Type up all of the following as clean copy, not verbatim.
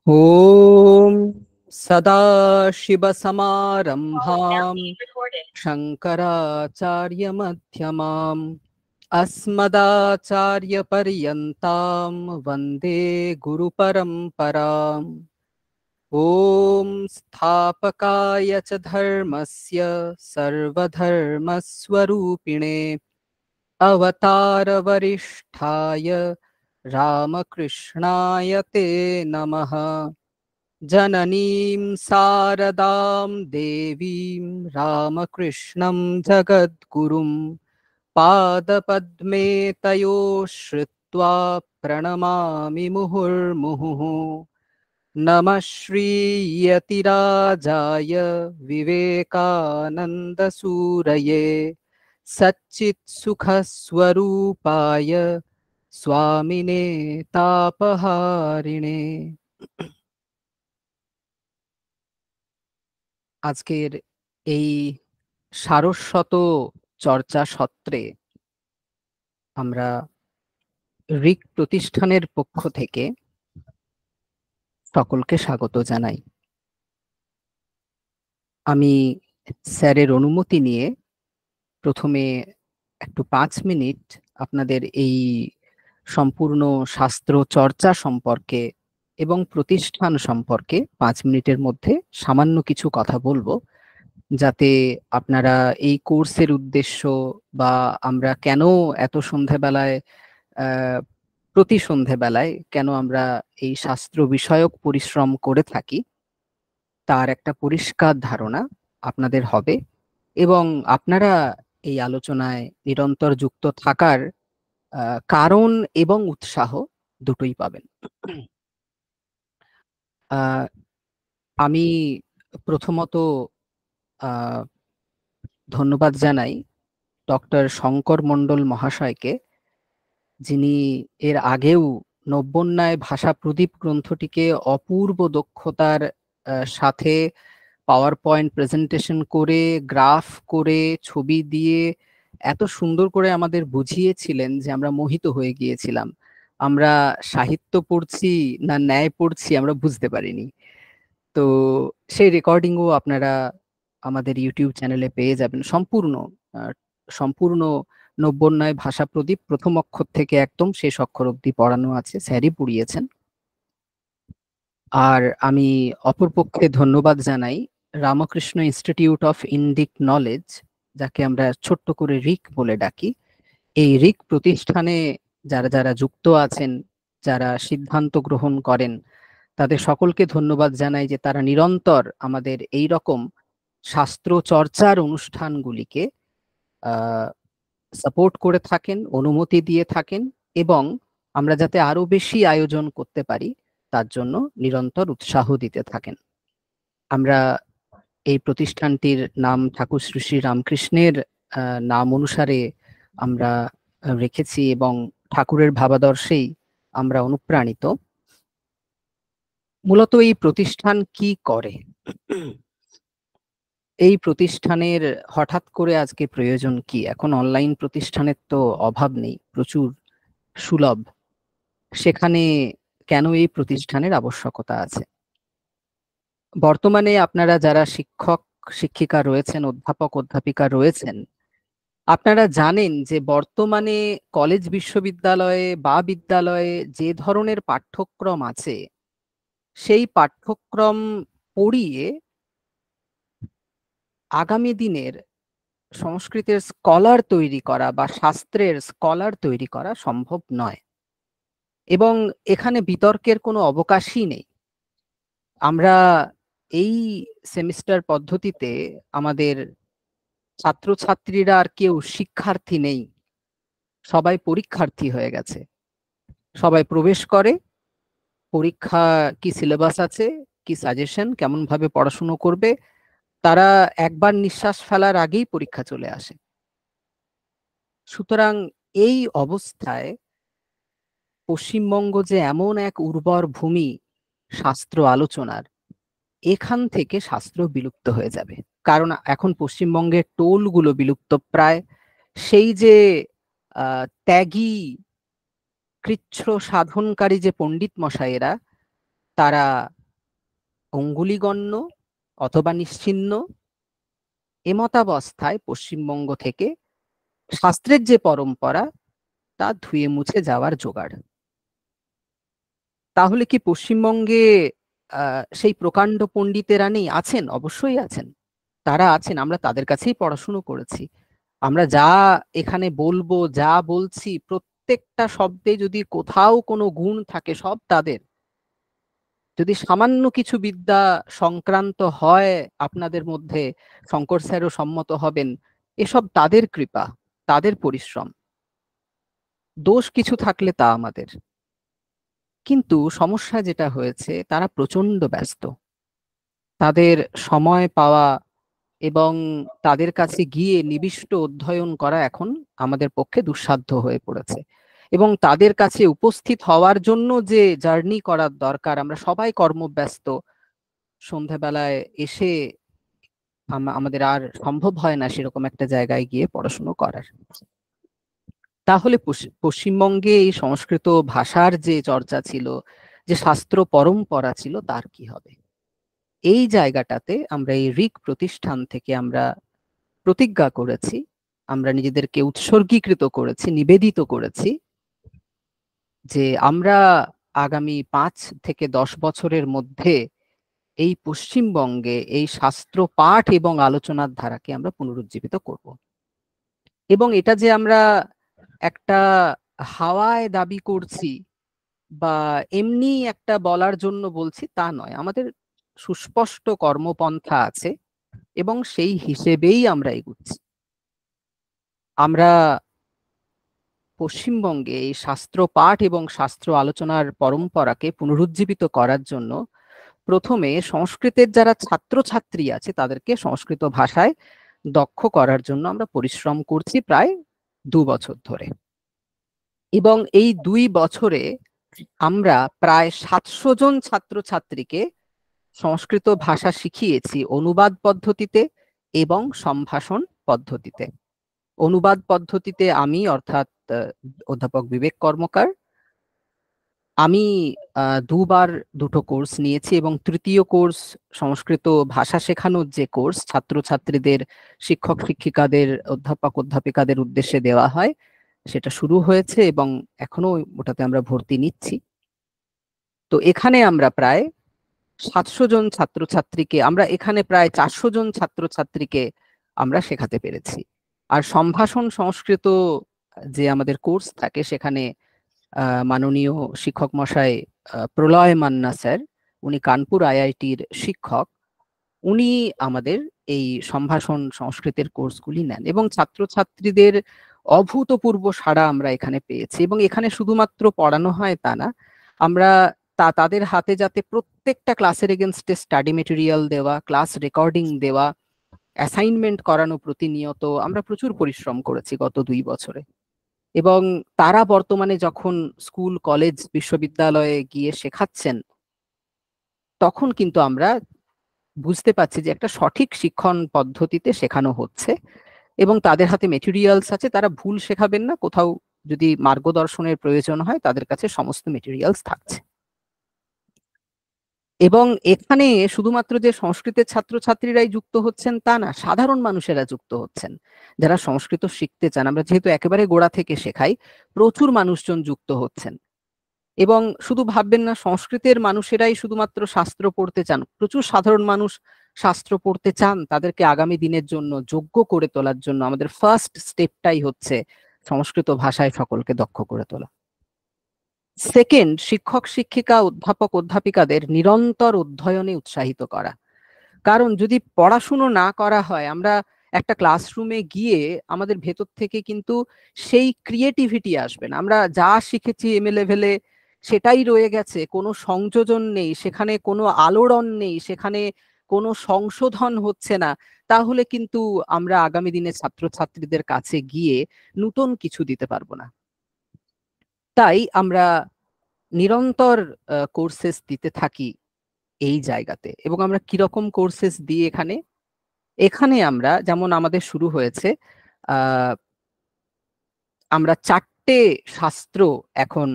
ॐ सदाशिवसमारम्भां शङ्कराचार्यमध्यमाम् अस्मदाचार्यपर्यन्तां वन्दे गुरुपरम्पराम्। ॐ स्थापकाय च धर्मस्य सर्वधर्मस्वरूपिणे अवतारवरिष्ठाय रामकृष्णाय ते नमः। जननीं शारदां देवीं रामकृष्णं जगद्गुरुं पादपद्मे तयोः श्रित्वा प्रणमामि मुहुर्मुहुः। नमः श्रीयतिराजाय विवेकानन्दसूरये सच्चित्सुखस्वरूपाय स्वामिने तापहारिणे। আজকের এই সারস্বত চর্চা সত্রে আমরা ঋক প্রতিষ্ঠানের পক্ষ থেকে সকলকে স্বাগত জানাই। আমি স্যারের অনুমতি নিয়ে প্রথমে একটু 5 মিনিট আপনাদের এই সম্পূর্ণ শাস্ত্র চর্চা সম্পর্কে এবং প্রতিষ্ঠান সম্পর্কে 5 মিনিটের মধ্যে সামান্য কিছু কথা বলবো, যাতে আপনারা এই কোর্সের উদ্দেশ্য বা আমরা কেন এত সন্ধ্যাবেলায় প্রতি সন্ধ্যাবেলায় কেন আমরা এই শাস্ত্র বিষয়ক পরিশ্রম করে থাকি তার একটা পরিষ্কার ধারণা আপনাদের হবে এবং আপনারা এই আলোচনায় নিরন্তর যুক্ত থাকার কারণ এবং উৎসাহ দুটোই পাবেন। আমি প্রথমত ধন্যবাদ জানাই ডক্টর শঙ্কর মণ্ডল মহাশয়কে, যিনি এর আগেও নব্যোন্যায় ভাষা প্রদীপ গ্রন্থটিকে অপূর্ব দক্ষতার সাথে পাওয়ার পয়েন্ট প্রেজেন্টেশন করে, গ্রাফ করে, ছবি দিয়ে এত সুন্দর করে আমাদের বুঝিয়েছিলেন যে আমরা মোহিত হয়ে গিয়েছিলাম। আমরা সাহিত্য পড়ছি না ন্যায় পড়ছি আমরা বুঝতে পারিনি। তো সেই রেকর্ডিংও আপনারা আমাদের ইউটিউব চ্যানেলে পেয়ে যাবেন। সম্পূর্ণ নব্যোন্যায় ভাষা প্রদীপ প্রথম অক্ষর থেকে একদম শেষ অক্ষর অব্দি পড়ানো আছে, স্যারই পড়িয়েছেন। আর আমি অপরপক্ষে ধন্যবাদ জানাই Ramakrishna institute of Indic knowledge, যাকে আমরা ছোট্ট করে রিক বলে ডাকি। এই রিক প্রতিষ্ঠানে যারা যারা যুক্ত আছেন, যারা সিদ্ধান্ত গ্রহণ করেন, তাদের সকলকে ধন্যবাদ জানাই যে তারা নিরন্তর আমাদের এই রকম শাস্ত্র চর্চার অনুষ্ঠানগুলিকে সাপোর্ট করে থাকেন, অনুমতি দিয়ে থাকেন এবং আমরা যাতে আরো বেশি আয়োজন করতে পারি তার জন্য নিরন্তর উৎসাহ দিতে থাকেন। আমরা এই প্রতিষ্ঠানটির নাম ঠাকুর শ্রী শ্রী রামকৃষ্ণের নাম অনুসারে আমরা রেখেছি এবং ঠাকুরের ভাবাদর্শেই আমরা অনুপ্রাণিত। মূলত এই প্রতিষ্ঠান কি করে? এই প্রতিষ্ঠানের হঠাৎ করে আজকে প্রয়োজন কি? এখন অনলাইন প্রতিষ্ঠানের তো অভাব নেই, প্রচুর সুলভ। সেখানে কেন এই প্রতিষ্ঠানের আবশ্যকতা আছে? বর্তমানে আপনারা যারা শিক্ষক শিক্ষিকা রয়েছেন, অধ্যাপক অধ্যাপিকা রয়েছেন, আপনারা জানেন যে বর্তমানে কলেজ বিশ্ববিদ্যালয়ে বা বিদ্যালয়ে যে ধরনের পাঠ্যক্রম আছে, সেই পাঠ্যক্রম পড়িয়ে আগামী দিনের সংস্কৃতের স্কলার তৈরি করা বা শাস্ত্রের স্কলার তৈরি করা সম্ভব নয় এবং এখানে বিতর্কের কোনো অবকাশই নেই। আমরা এই সেমিস্টার পদ্ধতিতে আমাদের ছাত্রছাত্রীরা আর কেউ শিক্ষার্থী নেই, সবাই পরীক্ষার্থী হয়ে গেছে। সবাই প্রবেশ করে, পরীক্ষা কি সিলেবাস আছে, কি সাজেশন, কেমন ভাবে পড়াশুনো করবে, তারা একবার নিঃশ্বাস ফেলার আগেই পরীক্ষা চলে আসে। সুতরাং এই অবস্থায় পশ্চিমবঙ্গ যে এমন এক উর্বর ভূমি শাস্ত্র আলোচনার, এখান থেকে শাস্ত্র বিলুপ্ত হয়ে যাবে। কারণ এখন পশ্চিমবঙ্গের টোলগুলো বিলুপ্ত প্রায়। সেই যে ত্যাগী কৃচ্ছ সাধনকারী যে পণ্ডিত মশাইয়েরা, তারা অঙ্গুলিগণ্য অথবা নিশ্চিহ্ন এমতাবস্থায় পশ্চিমবঙ্গ থেকে শাস্ত্রের যে পরম্পরা তা ধুয়ে মুছে যাওয়ার জোগাড়। তাহলে কি পশ্চিমবঙ্গে সেই প্রকাণ্ড পণ্ডিতেরা নেই? আছেন, অবশ্যই আছেন, তারা আছেন। আমরা তাদের কাছেই পড়াশুনো করেছি। আমরা যা এখানে বলবো, যা বলছি, প্রত্যেকটা শব্দে যদি কোথাও কোনো গুণ থাকে সব তাদের। যদি সামান্য কিছু বিদ্যা সংক্রান্ত হয় আপনাদের মধ্যে, শঙ্কর স্যারও সম্মত হবেন, এসব তাদের কৃপা, তাদের পরিশ্রম। দোষ কিছু থাকলে তা আমাদের। কিন্তু সমস্যা যেটা হয়েছে, তারা প্রচন্ড ব্যস্ত। তাদের সময় পাওয়া এবং তাদের কাছে গিয়ে নিবিষ্ট অধ্যয়ন করা এখন আমাদের পক্ষে দুঃসাধ্য হয়ে পড়েছে। এবং তাদের কাছে উপস্থিত হওয়ার জন্য যে জার্নি করার দরকার, আমরা সবাই কর্মব্যস্ত, সন্ধ্যাবেলায় এসে আমাদের আর সম্ভব হয় না সেরকম একটা জায়গায় গিয়ে পড়াশুনো করার। তাহলে পশ্চিমবঙ্গে এই সংস্কৃত ভাষার যে চর্চা ছিল, যে শাস্ত্র পরম্পরা ছিল, তার কি হবে? এই জায়গাটাতে আমরা এই ঋক প্রতিষ্ঠান থেকে আমরা প্রতিজ্ঞা করেছি, আমরা নিজেদেরকে উৎসর্গীকৃত করেছি, নিবেদিত করেছি যে আমরা আগামী 5 থেকে 10 বছরের মধ্যে এই পশ্চিমবঙ্গে এই শাস্ত্র পাঠ এবং আলোচনার ধারাকে আমরা পুনরুজ্জীবিত করব। এবং এটা যে আমরা একটা হাওয়ায় দাবি করছি বা এমনি একটা বলার জন্য বলছি তা নয়, আমাদের সুস্পষ্ট কর্মপন্থা আছে এবং সেই হিসেবেই আমরা এগুচ্ছি। আমরা পশ্চিমবঙ্গে এই শাস্ত্র পাঠ এবং শাস্ত্র আলোচনার পরম্পরাকে পুনরুজ্জীবিত করার জন্য প্রথমে সংস্কৃতের যারা ছাত্রছাত্রী আছে তাদেরকে সংস্কৃত ভাষায় দক্ষ করার জন্য আমরা পরিশ্রম করছি প্রায় 2 বছর ধরে। এবং এই 2 বছরে আমরা প্রায় 700 জন ছাত্রছাত্রীকে সংস্কৃত ভাষা শিখিয়েছি অনুবাদ পদ্ধতিতে এবং সম্ভাষণ পদ্ধতিতে। অনুবাদ পদ্ধতিতে আমি, অর্থাৎ অধ্যাপক বিবেক কর্মকার, আমি 2 বার 2টো কোর্স নিয়েছি এবং তৃতীয় কোর্স সংস্কৃত ভাষা শেখানোর যে কোর্স ছাত্রছাত্রীদের, শিক্ষক শিক্ষিকাদের, অধ্যাপক অধ্যাপিকাদের উদ্দেশ্যে দেওয়া হয়, সেটা শুরু হয়েছে এবং এখনো ওটাতে আমরা ভর্তি নিচ্ছি। তো এখানে আমরা প্রায় 700 জন ছাত্রছাত্রীকে, আমরা এখানে প্রায় 400 জন ছাত্রছাত্রীকে আমরা শেখাতে পেরেছি। আর সম্ভাষণ সংস্কৃত যে আমাদের কোর্স থাকে সেখানে মাননীয় শিক্ষক মশাই প্রলয় মান্না স্যার, উনি কানপুর আইআইটির শিক্ষক, উনি আমাদের এই সম্ভাষণ সংস্কৃতের কোর্সগুলি নেন এবং ছাত্রছাত্রীদের অভূতপূর্ব সাড়া আমরা এখানে পেয়েছি। এবং এখানে শুধুমাত্র পড়ানো হয় তা না, আমরা তাদের হাতে যাতে প্রত্যেকটা ক্লাসের এগেনস্টে স্টাডি মেটেরিয়াল দেওয়া, ক্লাস রেকর্ডিং দেওয়া, অ্যাসাইনমেন্ট করানো প্রতিনিয়ত, আমরা প্রচুর পরিশ্রম করেছি গত 2 বছরে। এবং তারা বর্তমানে যখন স্কুল, কলেজ, বিশ্ববিদ্যালয়ে গিয়ে শেখাচ্ছেন, তখন কিন্তু আমরা বুঝতে পারছি যে একটা সঠিক শিক্ষণ পদ্ধতিতে শেখানো হচ্ছে এবং তাদের হাতে মেটেরিয়ালস আছে, তারা ভুল শেখাবেন না, কোথাও যদি মার্গদর্শনের প্রয়োজন হয় তাদের কাছে সমস্ত মেটেরিয়ালস থাকছে। এবং এখানে শুধুমাত্র যে সংস্কৃতের ছাত্রছাত্রীরাই যুক্ত হচ্ছেন তা না, সাধারণ মানুষেরা যুক্ত হচ্ছেন যারা সংস্কৃত শিখতে চান। আমরা যেহেতু একেবারে গোড়া থেকে শেখাই, প্রচুর মানুষজন যুক্ত হচ্ছেন। এবং শুধু ভাববেন না সংস্কৃতের মানুষেরাই শুধুমাত্র শাস্ত্র পড়তে চান, প্রচুর সাধারণ মানুষ শাস্ত্র পড়তে চান। তাদেরকে আগামী দিনের জন্য যোগ্য করে তোলার জন্য আমাদের ফার্স্ট স্টেপটাই হচ্ছে সংস্কৃত ভাষায় সকলকে দক্ষ করে তোলা। সেকেন্ড, শিক্ষক শিক্ষিকা, অধ্যাপক অধ্যাপিকাদের নিরন্তর অধ্যয়নে উৎসাহিত করা। কারণ যদি পড়াশুনো না করা হয়, আমরা একটা ক্লাসরুমে গিয়ে আমাদের ভেতর থেকে কিন্তু সেই ক্রিয়েটিভিটি আসবে না। আমরা যা শিখেছি এম এ লেভেলে সেটাই রয়ে গেছে, কোনো সংযোজন নেই, সেখানে কোনো আলোড়ন নেই, সেখানে কোনো সংশোধন হচ্ছে না। তাহলে কিন্তু আমরা আগামী দিনে ছাত্রছাত্রীদের কাছে গিয়ে নতুন কিছু দিতে পারবো না। তাই আমরা নিরন্তর কোর্সেস দিতে থাকি এই জায়গাতে। এবং আমরা কিরকম কোর্সেস দিই এখানে? এখানে আমরা যেমন আমাদের শুরু হয়েছে, আমরা 4টে শাস্ত্র এখন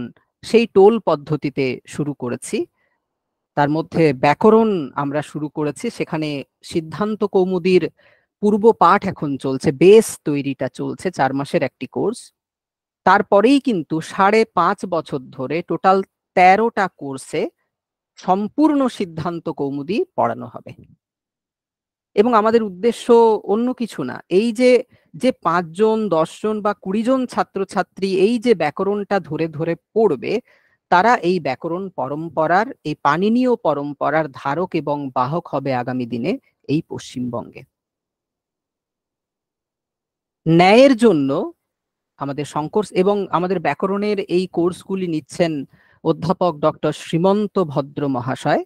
সেই টোল পদ্ধতিতে শুরু করেছি। তার মধ্যে ব্যাকরণ আমরা শুরু করেছি, সেখানে সিদ্ধান্ত কৌমুদীর পূর্ব পাঠ এখন চলছে, বেস তৈরিটা চলছে, 4 মাসের একটি কোর্স। তারপরেই কিন্তু 5.5 বছর ধরে টোটাল 13টা কোর্সে সম্পূর্ণ সিদ্ধান্ত কৌমুদী পড়ানো হবে। এবং আমাদের উদ্দেশ্য অন্য কিছু না, এই যে 5 জন 10 জন বা 20 জন ছাত্রছাত্রী এই যে ব্যাকরণটা ধরে ধরে পড়বে, তারা এই ব্যাকরণ পরম্পরার, এই পাণিনীয় পরম্পরার ধারক এবং বাহক হবে আগামী দিনে এই পশ্চিমবঙ্গে। ন্যায়ের জন্য আমাদের শঙ্কর এবং আমাদের ব্যাকরণের এই কোর্সগুলি নিচ্ছেন অধ্যাপক ডক্টর শ্রীমন্ত ভদ্র মহাশয়।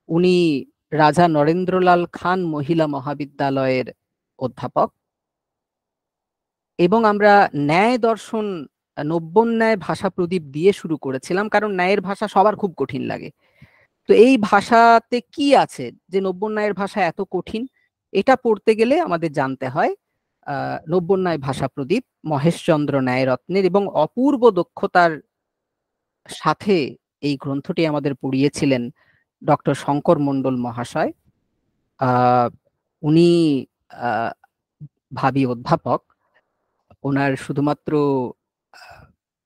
উনি রাজা নরেন্দ্রলাল খান মহিলা মহাবিদ্যালয়ের অধ্যাপক। এবং আমরা ন্যায় দর্শন নব্যোন্যায় ভাষা প্রদীপ দিয়ে শুরু করেছিলাম, কারণ ন্যায়ের ভাষা সবার খুব কঠিন লাগে। তো এই ভাষাতে কি আছে যে নব্যোন্যায়ের ভাষা এত কঠিন, এটা পড়তে গেলে আমাদের জানতে হয় নব্যোন্যায় ভাষা প্রদীপ মহেশচন্দ্র ন্যায়রত্নের, এবং অপূর্ব দক্ষতার সাথে এই গ্রন্থটি আমাদের পড়িয়েছিলেন ডক্টর শঙ্কর মণ্ডল মহাশয়। উনি ভাবি অধ্যাপক, ওনার শুধুমাত্র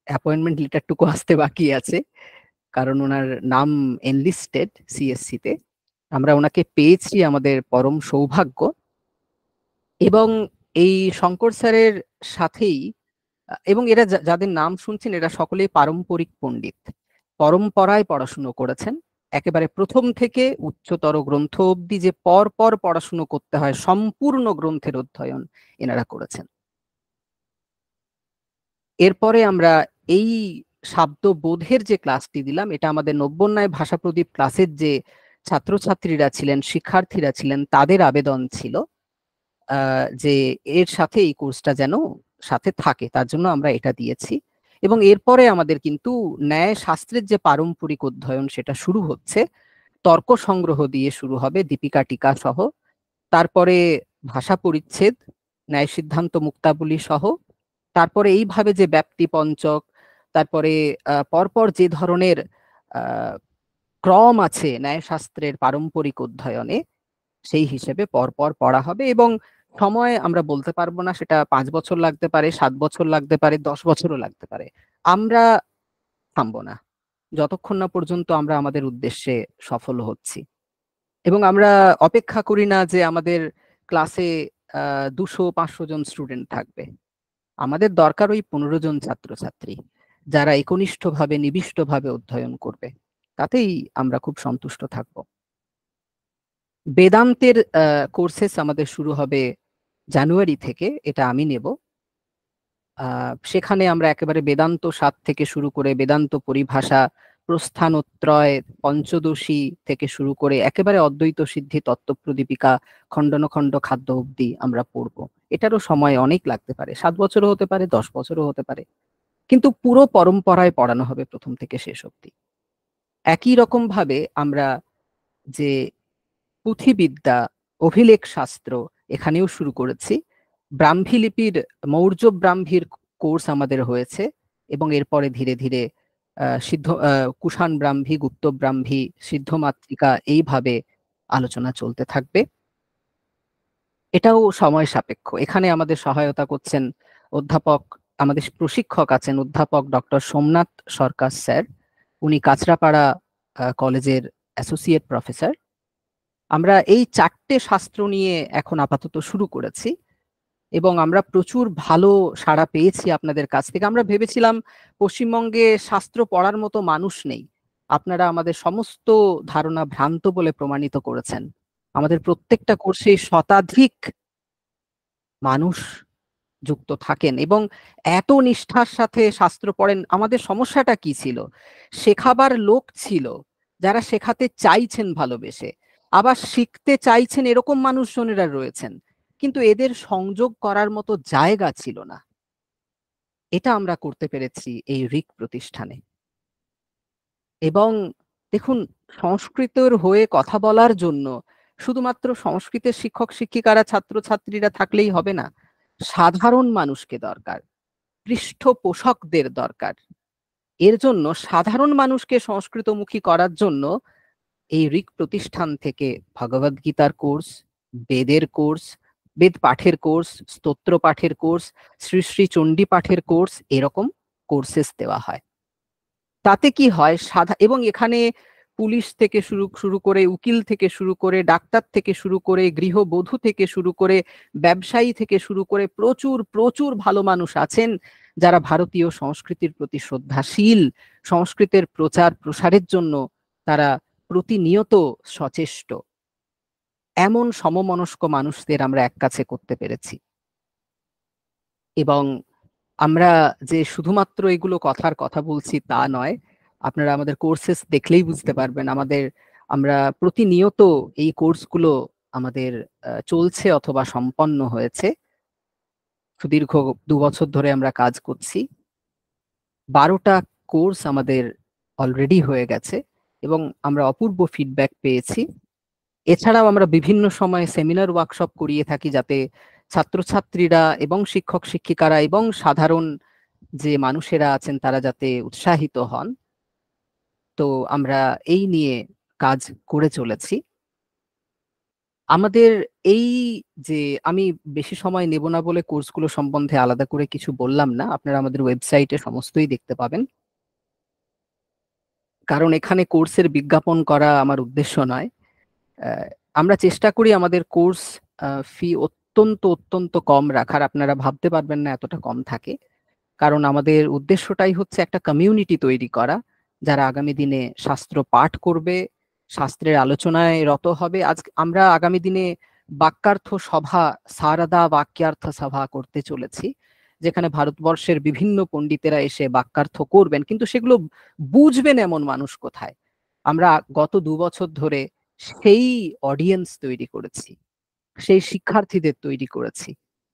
অ্যাপয়েন্টমেন্ট লেটারটুকু আসতে বাকি আছে, কারণ ওনার নাম এনলিস্টেড সিএসসি তে। আমরা ওনাকে পেয়েছি, আমাদের পরম সৌভাগ্য। এবং এই শঙ্কর স্যারের সাথেই, এবং এরা যাদের নাম শুনছেন এরা সকলেই পারম্পরিক পণ্ডিত, পরম্পরায় পড়াশুনো করেছেন। একেবারে প্রথম থেকে উচ্চতর গ্রন্থ অবধি যে পর পর পড়াশুনো করতে হয়, সম্পূর্ণ গ্রন্থের অধ্যয়ন এনারা করেছেন। এরপরে আমরা এই শাব্দবোধের যে ক্লাসটি দিলাম, এটা আমাদের নব্যোন্যায় ভাষা প্রদীপ ক্লাসের যে ছাত্রছাত্রীরা ছিলেন, শিক্ষার্থীরা ছিলেন, তাদের আবেদন ছিল যে এর সাথে এই কোর্সটা যেন সাথে থাকে, তার জন্য আমরা এটা দিয়েছি। এবং এরপরে আমাদের কিন্তু ন্যায় শাস্ত্রের যে পারম্পরিক অধ্যয়ন সেটা শুরু হচ্ছে, তর্ক সংগ্রহ দিয়ে শুরু হবে, দীপিকা টিকা সহ। তারপরে ভাষা পরিচ্ছেদ, ন্যায় সিদ্ধান্ত মুক্তাবলী সহ। তারপরে এইভাবে যে ব্যাপ্তি পঞ্চক, তারপরে পরপর যে ধরনের ক্রম আছে ন্যায়শাস্ত্রের পারম্পরিক অধ্যয়নে, সেই হিসেবে পরপর পড়া হবে। এবং সময় আমরা বলতে পারবো না, সেটা 5 বছর লাগতে পারে, 7 বছর লাগতে পারে, 10 বছরও লাগতে পারে। আমরা থামবো না যতক্ষণ না পর্যন্ত আমরা আমাদের উদ্দেশ্যে সফল হচ্ছি। এবং আমরা অপেক্ষা করি না যে আমাদের ক্লাসে 200-500 জন স্টুডেন্ট থাকবে। আমাদের দরকার ওই 15 জন ছাত্রছাত্রী, যারা একনিষ্ঠভাবে নিবিষ্টভাবে অধ্যয়ন করবে, তাতেই আমরা খুব সন্তুষ্ট থাকব। বেদান্তের কোর্সেস আমাদের শুরু হবে জানুয়ারি থেকে, এটা আমি নেব। সেখানে আমরা একেবারে বেদান্ত 7 থেকে শুরু করে বেদান্ত পরিভাষা, প্রস্থানত্রয়, পঞ্চদশী থেকে শুরু করে একেবারে অদ্বৈত সিদ্ধি তত্ত্বপ্রদীপিকা, খণ্ডনখণ্ড খাদ্য অবধি আমরা পড়ব। এটারও সময় অনেক লাগতে পারে, 7 বছরও হতে পারে, 10 বছরও হতে পারে, কিন্তু পুরো পরম্পরায় পড়ানো হবে প্রথম থেকে শেষ অবধি। একই রকম ভাবে আমরা যে পুঁথিবিদ্যা, অভিলেখ শাস্ত্র এখানেও শুরু করেছি। ব্রাহ্মী লিপির মৌর্য ব্রাহ্মীর কোর্স আমাদের হয়েছে, এবং এরপরে ধীরে ধীরে সিদ্ধ কুষাণ ব্রাহ্মী, গুপ্ত ব্রাহ্মী, সিদ্ধ মাতৃকা, এইভাবে আলোচনা চলতে থাকবে। এটাও সময় সাপেক্ষ। এখানে আমাদের সহায়তা করছেন অধ্যাপক, আমাদের প্রশিক্ষক আছেন অধ্যাপক ডক্টর সোমনাথ সরকার স্যার। উনি কাঁচরাপাড়া কলেজের অ্যাসোসিয়েট প্রফেসর। আমরা এই 4টে শাস্ত্র নিয়ে এখন আপাতত শুরু করেছি, এবং আমরা প্রচুর ভালো সাড়া পেয়েছি আপনাদের কাছ থেকে। আমরা ভেবেছিলাম পশ্চিমবঙ্গে শাস্ত্র পড়ার মতো মানুষ নেই, আপনারা আমাদের সমস্ত ধারণা ভ্রান্ত বলে প্রমাণিত করেছেন। আমাদের প্রত্যেকটা কোর্সে শতাধিক মানুষ যুক্ত থাকেন এবং এত নিষ্ঠার সাথে শাস্ত্র পড়েন। আমাদের সমস্যাটা কি ছিল? শেখাবার লোক ছিল, যারা শেখাতে চাইছেন ভালোবেসে, আবার শিখতে চাইছেন এরকম মানুষজনেরা রয়েছেন, কিন্তু এদের সংযোগ করার মতো জায়গা ছিল না। এটা আমরা করতে পেরেছি এই ঋক প্রতিষ্ঠানে। এবং দেখুন, সংস্কৃতের হয়ে কথা বলার জন্য শুধুমাত্র সংস্কৃতের শিক্ষক শিক্ষিকারা, ছাত্রছাত্রীরা থাকলেই হবে না, সাধারণ মানুষকে দরকার, পৃষ্ঠপোষকদের দরকার। এর জন্য সাধারণ মানুষকে সংস্কৃতমুখী করার জন্য এই ঋক প্রতিষ্ঠান থেকে ভগবদ গীতার কোর্স, বেদের কোর্স, বেদ পাঠের কোর্স, স্তোত্র পাঠের কোর্স, শ্রী শ্রী চণ্ডী পাঠের কোর্স, এরকম কোর্সেস দেওয়া হয়। তাতে কি হয়, এবং এখানে পুলিশ থেকে শুরু করে, উকিল থেকে শুরু করে, ডাক্তার থেকে শুরু করে, গৃহবধূ থেকে শুরু করে, ব্যবসায়ী থেকে শুরু করে প্রচুর প্রচুর ভালো মানুষ আছেন যারা ভারতীয় সংস্কৃতির প্রতি শ্রদ্ধাশীল, সংস্কৃতের প্রচার প্রসারের জন্য তারা প্রতিনিয়ত সচেষ্ট। এমন সমমনস্ক মানুষদের আমরা এক কাছে করতে পেরেছি। এবং আমরা যে শুধুমাত্র এগুলো কথার কথা বলছি তা নয়, আপনারা আমাদের কোর্সেস দেখলেই বুঝতে পারবেন। আমরা প্রতিনিয়ত এই কোর্সগুলো আমাদের চলছে অথবা সম্পন্ন হয়েছে। সুদীর্ঘ 2 বছর ধরে আমরা কাজ করছি। 12টা কোর্স আমাদের অলরেডি হয়ে গেছে এবং আমরা অপূর্ব ফিডব্যাক পেয়েছি। এছাড়াও আমরা বিভিন্ন সময়ে সেমিনার ওয়ার্কশপ করিয়ে থাকি যাতে ছাত্রছাত্রীরা এবং শিক্ষক শিক্ষিকারা এবং সাধারণ যে মানুষেরা আছেন তারা যাতে উৎসাহিত হন। তো আমরা এই নিয়ে কাজ করে চলেছি। আমাদের এই যে, আমি বেশি সময় নেব না বলে কোর্সগুলো সম্বন্ধে আলাদা করে কিছু বললাম না, আপনারা আমাদের ওয়েবসাইটে সমস্তই দেখতে পাবেন। কারণ এখানে কোর্সের বিজ্ঞাপন করা আমার উদ্দেশ্য নয়। আমরা চেষ্টা করি আমাদের কোর্স ফি অত্যন্ত অত্যন্ত কম রাখার। আপনারা ভাবতে পারবেন না এতটা কম থাকে, কারণ আমাদের উদ্দেশ্যটাই হচ্ছে একটা কমিউনিটি তৈরি করা যারা আগামী দিনে শাস্ত্র পাঠ করবে, শাস্ত্রের আলোচনায় রত হবে। আজ আমরা আগামী দিনে বাক্যার্থ সভা, সারদা বাক্যার্থ সভা করতে চলেছি, যেখানে ভারতবর্ষের বিভিন্ন পণ্ডিতেরা এসে বাক্যার্থ করবেন, কিন্তু সেগুলো বুঝবেন এমন মানুষ কোথায়? আমরা গত 2 বছর ধরে সেই অডিয়েন্স তৈরি করেছি, সেই শিক্ষার্থীদের তৈরি করেছি,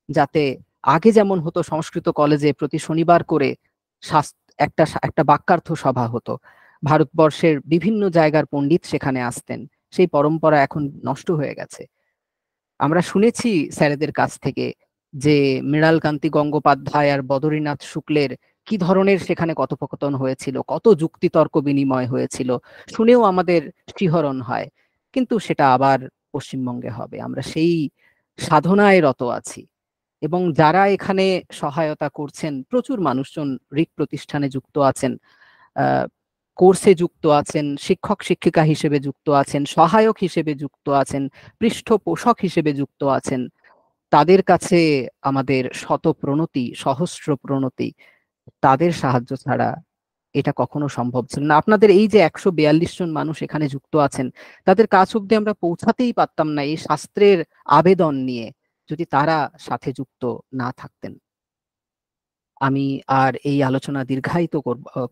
যাতে আগে যেমন হতো সংস্কৃত কলেজে প্রতি শনিবার করে একটা বাক্যার্থ সভা হতো, ভারতবর্ষের বিভিন্ন জায়গার পণ্ডিত সেখানে আসতেন, সেই পরম্পরা এখন নষ্ট হয়ে গেছে। আমরা শুনেছি স্যারেদের কাছ থেকে যে মৃণালকান্তি গঙ্গোপাধ্যায় আর বদরীনাথ শুক্লের কি ধরনের সেখানে কথোপকথন হয়েছিল, কত যুক্তিতর্ক বিনিময় হয়েছিল, শুনেও আমাদের শিহরণ হয়। কিন্তু সেটা আবার পশ্চিমবঙ্গে হবে। আমরা সেই সাধনায় রত আছি। এবং যারা এখানে সহায়তা করছেন, প্রচুর মানুষজন ঋক প্রতিষ্ঠানে যুক্ত আছেন, কোর্সে যুক্ত আছেন, শিক্ষক শিক্ষিকা হিসেবে যুক্ত আছেন, সহায়ক হিসেবে যুক্ত আছেন, পৃষ্ঠপোষক হিসেবে যুক্ত আছেন। তাদের কাছে আমাদের শত প্রণতি, সহস্র প্রণতি। তাদের সাহায্য ছাড়া এটা কখনো সম্ভব ছিল না। আপনাদের এই যে 142 জন মানুষ এখানে যুক্ত আছেন, তাদের কাছ অব্দি আমরা পৌঁছাতেই পারতাম না এই শাস্ত্রের আবেদন নিয়ে, যদি তারা সাথে যুক্ত না থাকতেন। আমি আর এই আলোচনা দীর্ঘায়িত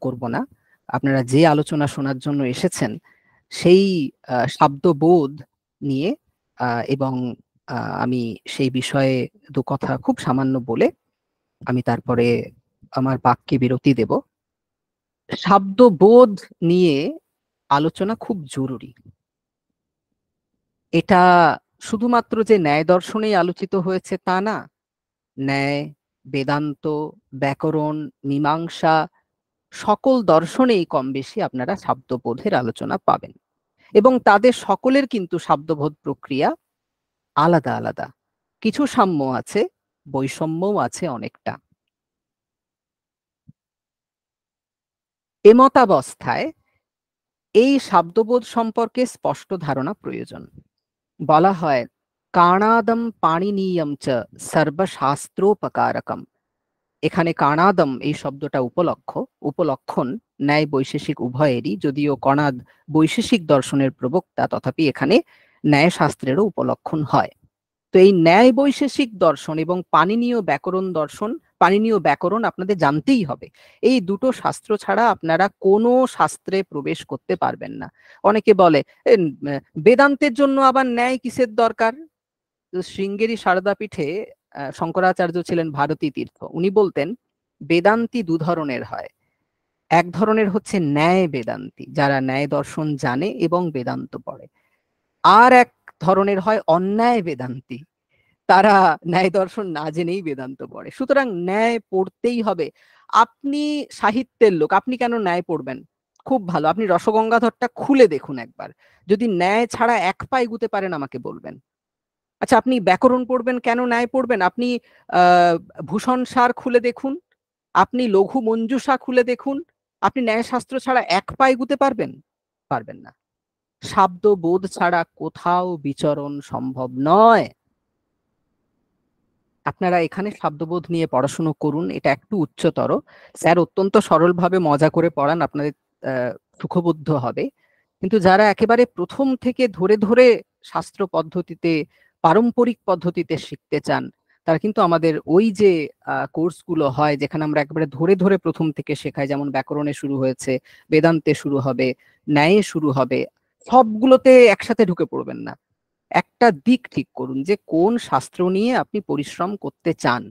করব না। আপনারা যে আলোচনা শোনার জন্য এসেছেন সেই শব্দবোধ নিয়ে এবং আমি সেই বিষয়ে 2 কথা খুব সামান্য বলে আমি তারপরে আমার বাক্যে বিরতি দেব। শব্দবোধ নিয়ে আলোচনা খুব জরুরি। এটা শুধুমাত্র যে ন্যায় দর্শনেই আলোচিত হয়েছে তা না। ন্যায়, বেদান্ত, ব্যাকরণ, মীমাংসা সকল দর্শনেই কম বেশি আপনারা শব্দবোধের আলোচনা পাবেন, এবং তাদের সকলের কিন্তু শব্দবোধ প্রক্রিয়া আলাদা আলাদা। কিছু সাম্য আছে, বৈষম্যও আছে অনেকটা। এমতাবস্থায় এই শব্দবোধ সম্পর্কে স্পষ্ট ধারণা প্রয়োজন। বলা হয় কাণাদম পাণিনীয়ম চ সর্বশাস্ত্রোপকারকম। এখানে কাণাদম এই শব্দটা উপলক্ষণ ন্যায় বৈশেষিক উভয়েরই, যদিও কণাদ বৈশেষিক দর্শনের প্রবক্তা, তথাপি এখানে ন্যায় শাস্ত্রেরও উপলক্ষণ হয়। তো এই ন্যায় বৈশেষিক দর্শন এবং পাণিনীয় ব্যাকরণ দর্শন, পাণিনীয় ব্যাকরণ আপনাদের জানতেই হবে। এই দুটো শাস্ত্র ছাড়া আপনারা কোনো শাস্ত্রে প্রবেশ করতে পারবেন না। অনেকে বলে বেদান্তের জন্য আবার ন্যায় কিসের দরকার? শৃঙ্গেরি সারদাপীঠে শঙ্করাচার্য ছিলেন ভারতী তীর্থ। উনি বলতেন বেদান্তি 2 ধরনের হয়। এক ধরনের হচ্ছে ন্যায় বেদান্তি, যারা ন্যায় দর্শন জানে এবং বেদান্ত পড়ে। আর এক ধরনের হয় অন্যায় বেদান্তি, তারা ন্যায় দর্শন না জেনেই বেদান্ত পড়ে। সুতরাং ন্যায় পড়তেই হবে। আপনি সাহিত্যের লোক, আপনি কেন ন্যায় পড়বেন? খুব ভালো, আপনি রসগঙ্গাধরটা খুলে দেখুন একবার, যদি ন্যায় ছাড়া এক পা এগুতে পারেন আমাকে বলবেন। আচ্ছা, আপনি ব্যাকরণ পড়বেন কেন ন্যায় পড়বেন? আপনি ভূষণ সার খুলে দেখুন, আপনি লঘু মঞ্জুষা খুলে দেখুন, আপনি ন্যায়শাস্ত্র ছাড়া এক পা এগুতে পারবেন? পারবেন না। শাব্দ বোধ ছাড়া কোথাও বিচরণ সম্ভব নয়। আপনারা এখানে শব্দবোধ নিয়ে পড়াশুনো করুন, এটা একটু উচ্চতর। স্যার অত্যন্ত সরলভাবে মজা করে পড়ান, আপনাদের সুখবোধ্য হবে। কিন্তু যারা একেবারে প্রথম থেকে ধরে ধরে শাস্ত্র পদ্ধতিতে, পারম্পরিক পদ্ধতিতে শিখতে চান, তারা কিন্তু আমাদের ওই যে কোর্সগুলো হয় যেখানে আমরা একেবারে ধরে ধরে প্রথম থেকে শেখাই, যেমন ব্যাকরণে শুরু হয়েছে, বেদান্তে শুরু হবে, ন্যায়ে শুরু হবে, সবগুলোতে একসাথে ঢুকে পড়বেন না। একটা দিক ঠিক করুন যে কোন শাস্ত্র নিয়ে আপনি পরিশ্রম করতে চান,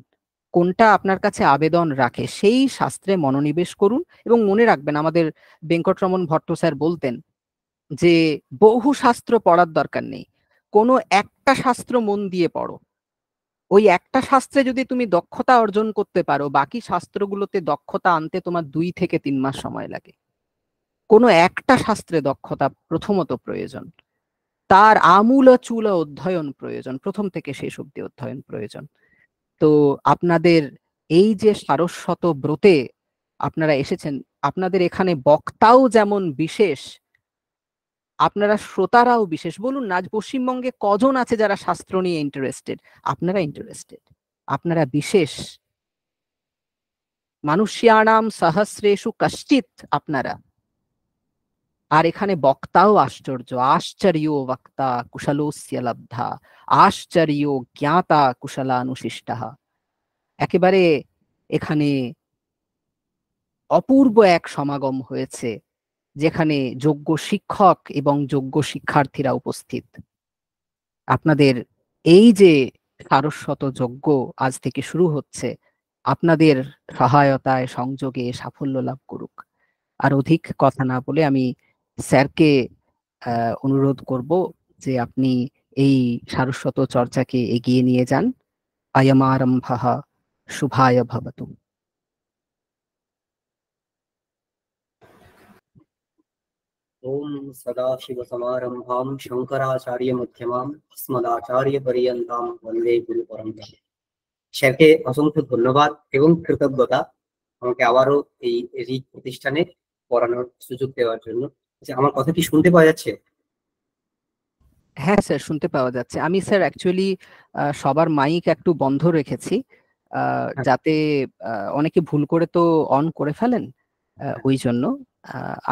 কোনটা আপনার কাছে আবেদন রাখে, সেই শাস্ত্রে মনোনিবেশ করুন। এবং মনে রাখবেন, আমাদের বেঙ্কটরমন ভট্ট স্যার বলতেন যে বহু শাস্ত্র পড়ার দরকার নেই, কোনো একটা শাস্ত্র মন দিয়ে পড়ো। ওই একটা শাস্ত্রে যদি তুমি দক্ষতা অর্জন করতে পারো, বাকি শাস্ত্রগুলোতে দক্ষতা আনতে তোমার 2 থেকে 3 মাস সময় লাগে। কোনো একটা শাস্ত্রে দক্ষতা প্রথমত প্রয়োজন, তার আমূল চূল অধ্যয়ন প্রয়োজন, প্রথম থেকে শেষ অব্দি অধ্যয়ন প্রয়োজন। তো আপনাদের এই যে সারস্বত ব্রতে আপনারা এসেছেন, আপনাদের এখানে বক্তাও যেমন বিশেষ, আপনারা শ্রোতারাও বিশেষ। বলুন না, আজ পশ্চিমবঙ্গে কজন আছে যারা শাস্ত্র নিয়ে ইন্টারেস্টেড? আপনারা ইন্টারেস্টেড, আপনারা বিশেষ। মানুষ্যানাম সহস্রেষু কশ্চিৎ আপনারা। আর এখানে বক্তাও আশ্চর্য, আশ্চর্য বক্তা কুশলোস্য লব্ধা, আশ্চর্য জ্ঞাতা কুশলানুশিষ্টঃ। একেবারে এখানে অপূর্ব এক সমাগম হয়েছে, যেখানে যোগ্য শিক্ষক এবং যোগ্য শিক্ষার্থীরা উপস্থিত। আপনাদের এই যে সারস্বত যজ্ঞ আজ থেকে শুরু হচ্ছে, আপনাদের সহায়তায় সংযোগে সাফল্য লাভ করুক। আর অধিক কথা না বলে আমি স্যারকে অনুরোধ করব যে আপনি এই সারস্বত চর্চাকে এগিয়ে নিয়ে যান। আয়মারম্ভঃ শুভায় ভবতু। ओम सदाशिवसमारम्भां शंकराचार्यमध्यमाम् अस्मदाचार्यपर्यन्तां वन्दे गुरुपरम्पराम्। স্যারকে অসংখ্য ধন্যবাদ এবং কৃতজ্ঞতা আমাকে আবারও এই রিক প্রতিষ্ঠানে পড়ানোর সুযোগ দেওয়ার জন্য। আচ্ছা, আমার কথা কি শুনতে পাওয়া যাচ্ছে? হ্যাঁ স্যার, শুনতে পাওয়া যাচ্ছে। আমি স্যার অ্যাকচুয়ালি সবার মাইক একটু বন্ধ রেখেছি, যাতে অনেকে ভুল করে তো অন করে ফেলেন, ওই জন্য।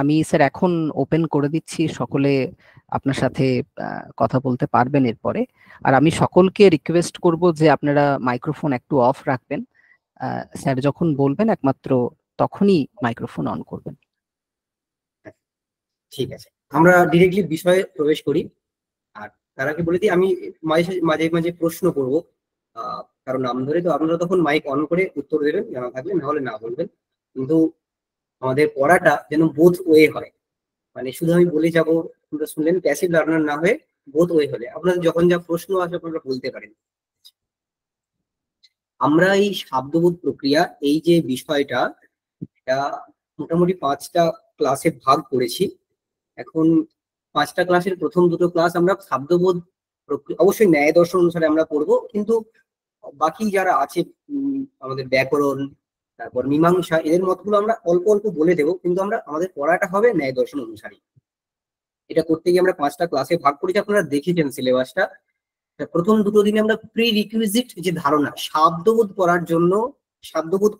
আমি স্যার এখন ওপেন করে দিচ্ছি, সকলে আপনার সাথে কথা বলতে পারবেন এরপরে। আর আমি সকলকে রিকোয়েস্ট করব যে আপনারা মাইক্রোফোন একটু অফ রাখবেন, স্যার যখন বলবেন একমাত্র তখনই মাইক্রোফোন অন করবেন। ঠিক আছে, আমরা ডিরেক্টলি বিষয়ে প্রবেশ করি। আর তার আগে বলে দিই, আমি মাঝে মাঝে মাঝে প্রশ্ন করবো, কারণ নাম ধরে, তো আপনারা তখন মাইক অন করে উত্তর দেবেন জানা থাকলে, না হলে না বলবেন। কিন্তু আমাদের পড়াটা যেন বোথ ওয়ে হয়, মানে শুধু আমি বলে যাবো আপনারা শুনলেন, প্যাসিভ লার্নার না হয়ে বোথ ওয়ে হলে আপনাদের যখন যা প্রশ্ন আসে আপনারা বলতে পারেন। আমরা এই শব্দবোধ প্রক্রিয়া, এই যে বিষয়টা, এটা মোটামুটি 5টা ক্লাসে ভাগ করেছি। এখন 5টা ক্লাসের প্রথম 2টো ক্লাস আমরা শব্দবোধ প্রক্রিয়া, অবশ্যই ন্যায় দর্শন অনুসারে আমরা পড়বো, কিন্তু বাকি যারা আছে আমাদের ব্যাকরণ, তারপর মীমাংসা, এদের মতগুলো আমরা অল্প অল্প বলে দেবো, কিন্তু আমরা আমাদের পড়াটা হবে ন্যায় দর্শন অনুসারে। এটা করতে গিয়ে আমরা 5টা ক্লাসে ভাগ করেছি, আপনারা দেখেছেন সিলেবাসটা। প্রথম 2টো দিনে আমরা প্রি রিকুইজিট যে ধারণা, শব্দবোধ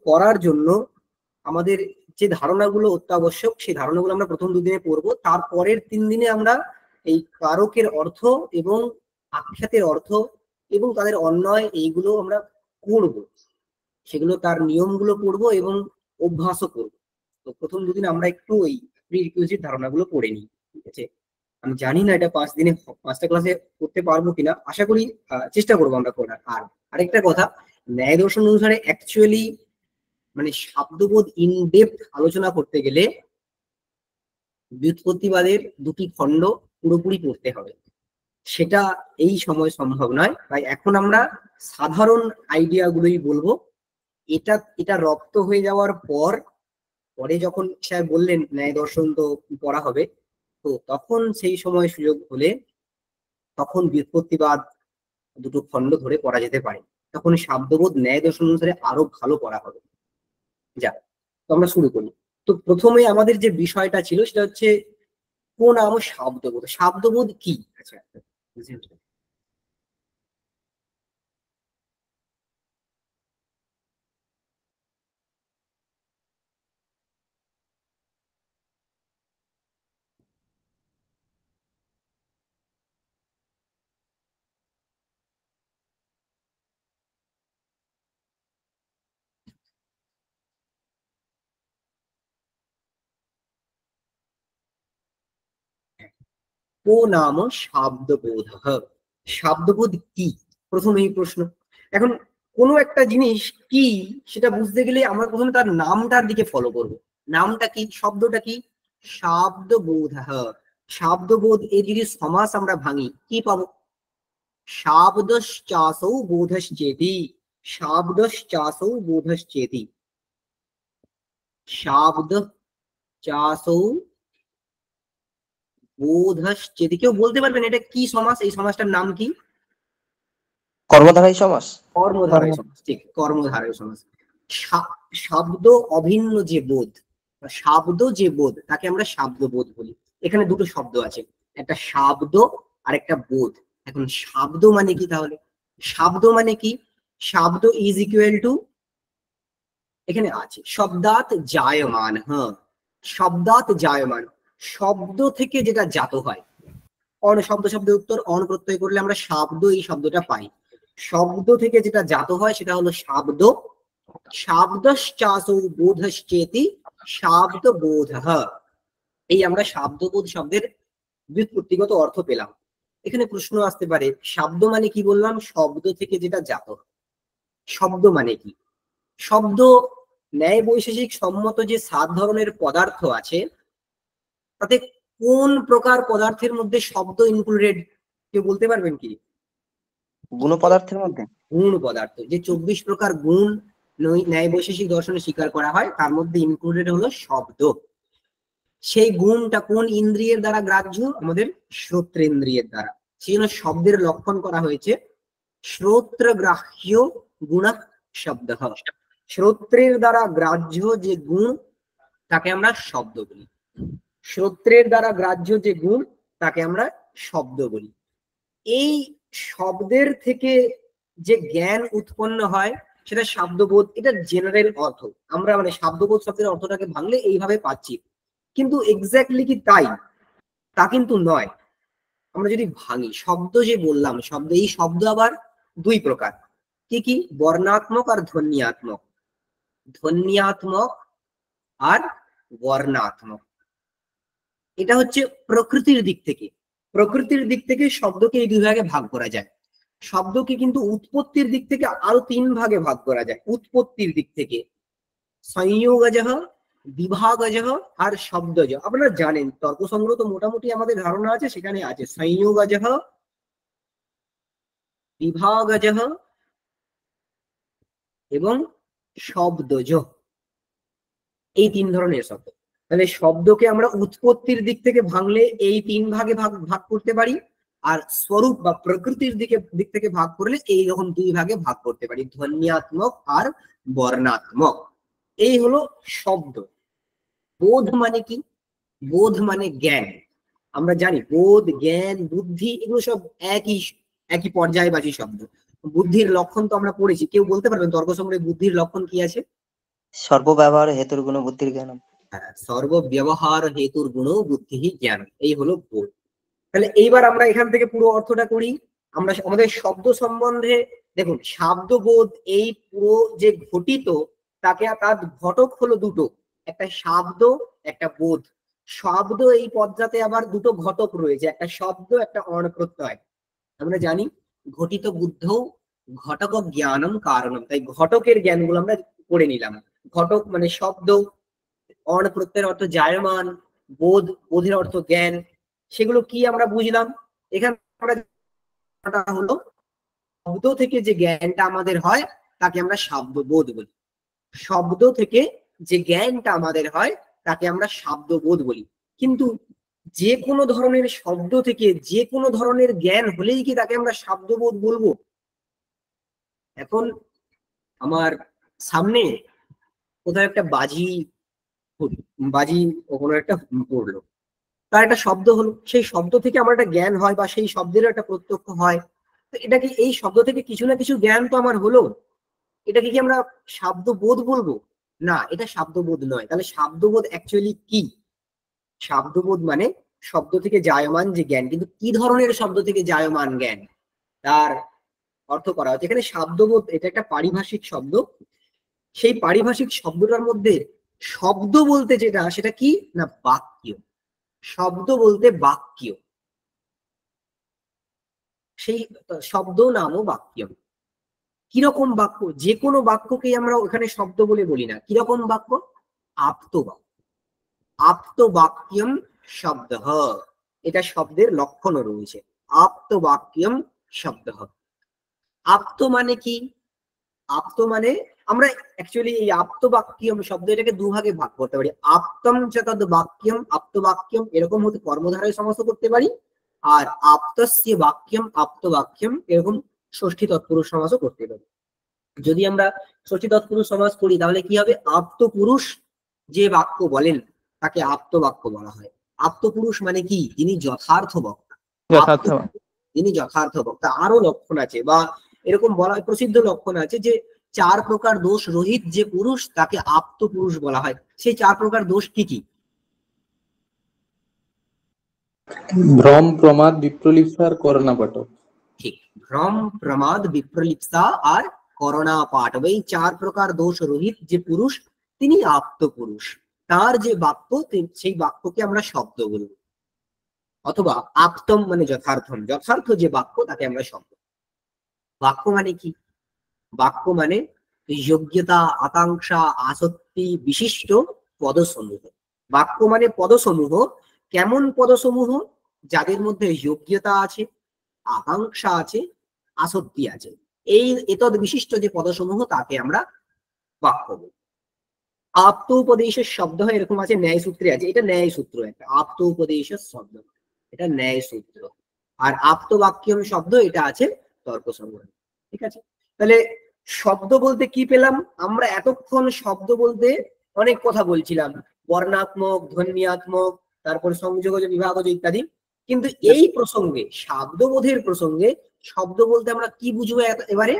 করার জন্য আমাদের যে ধারণাগুলো অত্যাবশ্যক, সেই ধারণাগুলো আমরা প্রথম 2 দিনে পড়বো। তারপরের 3 দিনে আমরা এই কারকের অর্থ এবং আখ্যাতের অর্থ এবং তাদের অন্বয়, এইগুলো আমরা করবো, সেগুলো তার নিয়মগুলো পড়বো এবং অভ্যাসও করবো। তো প্রথম 2 দিন আমরা একটু ওই প্রি রিকুইজিট ধারণাগুলো পড়ে নিই, ঠিক আছে? আমি জানি না এটা 5 দিনে 5টা ক্লাসে করতে পারবো কিনা, আশা করি চেষ্টা করবো আমরা করার। আর আরেকটা কথা, ন্যায় দর্শন অনুসারে অ্যাকচুয়ালি মানে শব্দবোধ ইন ডেপথ আলোচনা করতে গেলে ব্যুৎপত্তিবাদের 2টি খণ্ড পুরোপুরি পড়তে হবে, সেটা এই সময় সম্ভব নয়। তাই এখন আমরা সাধারণ আইডিয়া গুলোই বলবো। এটা রপ্ত হয়ে যাওয়ার পর পরে যখন স্যার বললেন ন্যায় দর্শন তো পড়া হবে, তো তখন সেই সময় সুযোগ হলে তখন ব্যুৎপত্তিবাদ দুটো খণ্ড ধরে পড়া যেতে পারে, তখন শাব্দবোধ ন্যায় দর্শন অনুসারে আরো ভালো পড়া হবে। যা, তো আমরা শুরু করি। তো প্রথমে আমাদের যে বিষয়টা ছিল সেটা হচ্ছে কোন নাম শাব্দবোধ। শাব্দবোধ কি? আচ্ছা, কো নাম শাব্দবোধ। শাব্দবোধ কি, প্রথম এই প্রশ্ন। এখন কোনো একটা জিনিস কি সেটা বুঝতে গেলে আমরা প্রথমে তার নামটার দিকে ফলো করব। নামটা কি, শব্দটা কি? শাব্দবোধ। শাব্দবোধ এর যদি সমাস আমরা ভাঙি কি পাবো? শাব্দশ্চাসৌ বোধশ্চেতি। শাব্দশ্চাসৌ বোধশ্চেতি। শাব্দ চাসৌ বোধশ্চেতি। কেউ বলতে পারবেন এটা কি সমাস? এই সমাসটার নাম কি? কর্মধারয় সমাস। কর্মধারয় সমাস, ঠিক, কর্মধারয় সমাস। শব্দ অভিন্ন যে বোধ, শাব্দ যে বোধ, তাকে আমরা শাব্দবোধ বলি। এখানে দুটো শব্দ আছে, একটা শাব্দ আর একটা বোধ। এখন শাব্দ মানে কি তাহলে? শাব্দ মানে কি? শাব্দ ইজ ইকুয়াল টু, এখানে আছে শব্দাত জায়মান। হ্যাঁ, শব্দাত জায়মান, শব্দ থেকে যেটা জাত হয়। অন শব্দ শব্দের উত্তর অন প্রত্যয় করলে আমরা শাব্দ এই শব্দটা পাই। শব্দ থেকে যেটা জাত হয় সেটা হলো শাব্দ। শাব্দশ্চাসৌ বোধশ্চেতি শাব্দ বোধ। এই আমরা শাব্দবোধ শব্দের ব্যুৎপত্তিগত অর্থ পেলাম। এখানে প্রশ্ন আসতে পারে, শব্দ মানে কি বললাম? শব্দ থেকে যেটা জাত। শব্দ মানে কি? শব্দ ন্যায় বৈশেষিক সম্মত যে 7 ধরনের পদার্থ আছে, তাতে কোন প্রকার পদার্থের মধ্যে শব্দ ইনক্লুডেড? কেউ বলতে পারবেন কি? গুণ পদার্থের মধ্যে। গুণ পদার্থ, যে 24 প্রকার গুণ ন্যায় বৈশেষিক দর্শনে স্বীকার করা হয়, তার মধ্যে ইনক্লুডেড হলো শব্দ। সেই গুণটা কোন ইন্দ্রিয়ের দ্বারা গ্রাহ্য? আমাদের শ্রোত্রেন্দ্রিয়ের দ্বারা। সেই জন্য শব্দের লক্ষণ করা হয়েছে শ্রোত্রগ্রাহ্য গুণ শব্দ। শ্রোত্রের দ্বারা গ্রাহ্য যে গুণ, তাকে আমরা শব্দ বলি। শ্রোত্রের দ্বারা গ্রাহ্য যে গুণ, তাকে আমরা শব্দ বলি। এই শব্দের থেকে যে জ্ঞান উৎপন্ন হয় সেটা শব্দবোধ। এটা জেনারেল অর্থ। আমরা মানে শব্দবোধ শব্দের অর্থটাকে ভাঙলে এইভাবে পাচ্ছি, কিন্তু এক্স্যাক্টলি কি তাই? তা কিন্তু নয়। আমরা যদি ভাঙি, শব্দ যে বললাম, শব্দ, এই শব্দ আবার দুই প্রকার। কি কি? বর্ণাত্মক আর ধ্বন্যাত্মক। ধ্বন্যাত্মক আর বর্ণাত্মক। এটা হচ্ছে প্রকৃতির দিক থেকে। প্রকৃতির দিক থেকে শব্দকে এই দুই ভাগে ভাগ করা যায়। শব্দকে কিন্তু উৎপত্তির দিক থেকে আরো 3 ভাগে ভাগ করা যায়। উৎপত্তির দিক থেকে সংযোগজঃ, বিভাগজঃ আর শব্দজ। আপনারা জানেন, তর্ক সংগ্রহ তো মোটামুটি আমাদের ধারণা আছে, সেখানে আছে সংযোগজঃ, বিভাগজঃ এবং শব্দজ। এই 3 ধরনের শব্দ। তাহলে শব্দকে আমরা উৎপত্তির দিক থেকে ভাঙলে এই 3 ভাগে ভাগ করতে পারি, আর স্বরূপ বা প্রকৃতির দিক থেকে ভাগ করলে এই রকম 2 ভাগে ভাগ করতে পারি, ধ্বন্যাত্মক আর বর্ণাত্মক। এই হলো শব্দ। বোধ মানে কি? বোধ মানে জ্ঞান। আমরা জানি বোধ, জ্ঞান, বুদ্ধি এগুলো সব একই পর্যায়বাচী শব্দ। বুদ্ধির লক্ষণ তো আমরা পড়েছি। কেউ বলতে পারবেন তর্ক সংগ্রহে বুদ্ধির লক্ষণ কি আছে? সর্বব্যবহার হেতুর গুণ বুদ্ধির জ্ঞান। সর্বব্যবহার হেতুর গুণ বুদ্ধি জ্ঞান, এই হলো বোধ। তাহলে এইবার আমরা এখান থেকে পুরো অর্থটা করি। আমরা আমাদের শব্দ সম্বন্ধে দেখুন, শব্দবোধ এই পুরো যে ঘটিত, তাকে তার ঘটক হলো দুটো, একটা শব্দ, একটা বোধ। শব্দ এই পদটাতে আবার দুটো ঘটক রয়েছে, একটা শব্দ, একটা অণ প্রত্যয়। আমরা জানি ঘটিত বুদ্ধ ঘটক জ্ঞানম কারণম, তাই ঘটকের জ্ঞানগুলো আমরা করে নিলাম। ঘটক মানে শব্দ, অণ প্রত্যয়ের অর্থ জায়মান, বোধ, বোধের অর্থ জ্ঞান। সেগুলো কি আমরা বুঝলাম। এখানে আমরা হলো শব্দ থেকে যে জ্ঞানটা আমাদের হয় তাকে আমরা শব্দবোধ বলি। শব্দ থেকে যে জ্ঞানটা আমাদের হয় তাকে আমরা শব্দবোধ বলি। কিন্তু যে কোনো ধরনের শব্দ থেকে যে কোনো ধরনের জ্ঞান হলেই কি তাকে আমরা শব্দবোধ বলবো? এখন আমার সামনে কোথাও একটা বাজি কোনো একটা পড়লো, তার একটা শব্দ হলো, সেই শব্দ থেকে আমার একটা জ্ঞান হয় বা সেই শব্দের একটা প্রত্যক্ষ হয়। তো এটা কি, এই শব্দ থেকে কিছু না কিছু জ্ঞান তো আমার হলো, এটাকে কি আমরা শব্দবোধ বলবো? না, এটা শব্দবোধ নয়। তাহলে শব্দবোধ অ্যাকচুয়ালি কি? শব্দবোধ মানে শব্দ থেকে জায়মান যে জ্ঞান, কিন্তু কি ধরনের শব্দ থেকে জায়মান জ্ঞান তার অর্থ করা হচ্ছে এখানে। শব্দবোধ এটা একটা পারিভাষিক শব্দ। সেই পারিভাষিক শব্দটার মধ্যে শব্দ বলতে যেটা, সেটা কি না বাক্য। শব্দ বলতে বাক্য, সেই শব্দ নামও বাক্য। কিরকম বাক্য? যে কোনো বাক্যকেই আমরা ওখানে শব্দ বলে বলি না। কিরকম বাক্য? আপ্ত বাক্য। আপ্ত বাক্যম শব্দ, এটা শব্দের লক্ষণও রয়েছে। আপ্ত বাক্যম শব্দ। আপ্ত মানে কি? আপ্ত মানে আমরা অ্যাকচুয়ালি এই আপ্ত বাক্যম শব্দ এটাকে দুভাগে ভাগ করতে পারি। আপ্তম চতদ বাক্যম, আপ্ত বাক্যম এরকম হতে কর্মধারয় সমাস করতে পারি, আর আপ্তস্য বাক্যম আপ্ত বাক্যম এরকম ষষ্ঠী তৎপুরুষ সমাসও করতে পারি। যদি আমরা ষষ্ঠী তৎপুরুষ সমাস করি তাহলে কি হবে? আপ্ত পুরুষ যে বাক্য বলেন তাকে আপ্ত বাক্য বলা হয়। আপ্ত পুরুষ মানে কি? যিনি যথার্থ বক্তা। যিনি যথার্থ বক্তা। আরো লক্ষণ আছে বা এরকম বলা হয়, প্রসিদ্ধ লক্ষণ আছে যে 4 প্রকার দোষ রহিত যে পুরুষ তাকে আপ্ত পুরুষ বলা হয়। সেই 4 প্রকার দোষ কি কি? ভ্রম, প্রমাদ, বিপ্রলিপ্সা আর করণাপাঠ। ঠিক, ভ্রম, প্রমাদ, বিপ্রলিপ্সা আর করণাপাঠ, এই 4 প্রকার দোষ রহিত যে পুরুষ তিনি আপ্ত পুরুষ। তার যে বাক্য সেই বাক্যকে আমরা শব্দ বলবো, অথবা আপ্তম মানে যথার্থম, যথার্থ যে বাক্য তাকে আমরা শব্দ। বাক্য মানে কি? বাক্য মানে যোগ্যতা, আকাঙ্ক্ষা, আসক্তি বিশিষ্ট পদসমূহ। বাক্য মানে পদসমূহ। কেমন পদসমূহ? যাদের মধ্যে যোগ্যতা আছে, আকাঙ্ক্ষা আছে, আসক্তি আছে, এই এতদ বিশিষ্ট যে পদসমূহ তাকে আমরা বাক্য বলি। আপ্ত উপদেশের শব্দ হয় এরকম আছে, ন্যায় সূত্রে আছে, এটা ন্যায় সূত্র একটা আপ্ত উপদেশের শব্দ, এটা ন্যায় সূত্র। আর আপ্ত বাক্যম শব্দ এটা আছে তর্ক সংগ্রহ। ঠিক আছে, তাহলে শব্দ বলতে কি পেলাম আমরা? এতক্ষণ শব্দ বলতে অনেক কথা বলছিলাম, বর্ণাত্মক, ধ্বন্যাত্মক, তারপর সংযোগজ, বিভাগজ ইত্যাদি। কিন্তু এই প্রসঙ্গে, শব্দবোধের প্রসঙ্গে, শব্দ বলতে আমরা কি বুঝবো? এবারে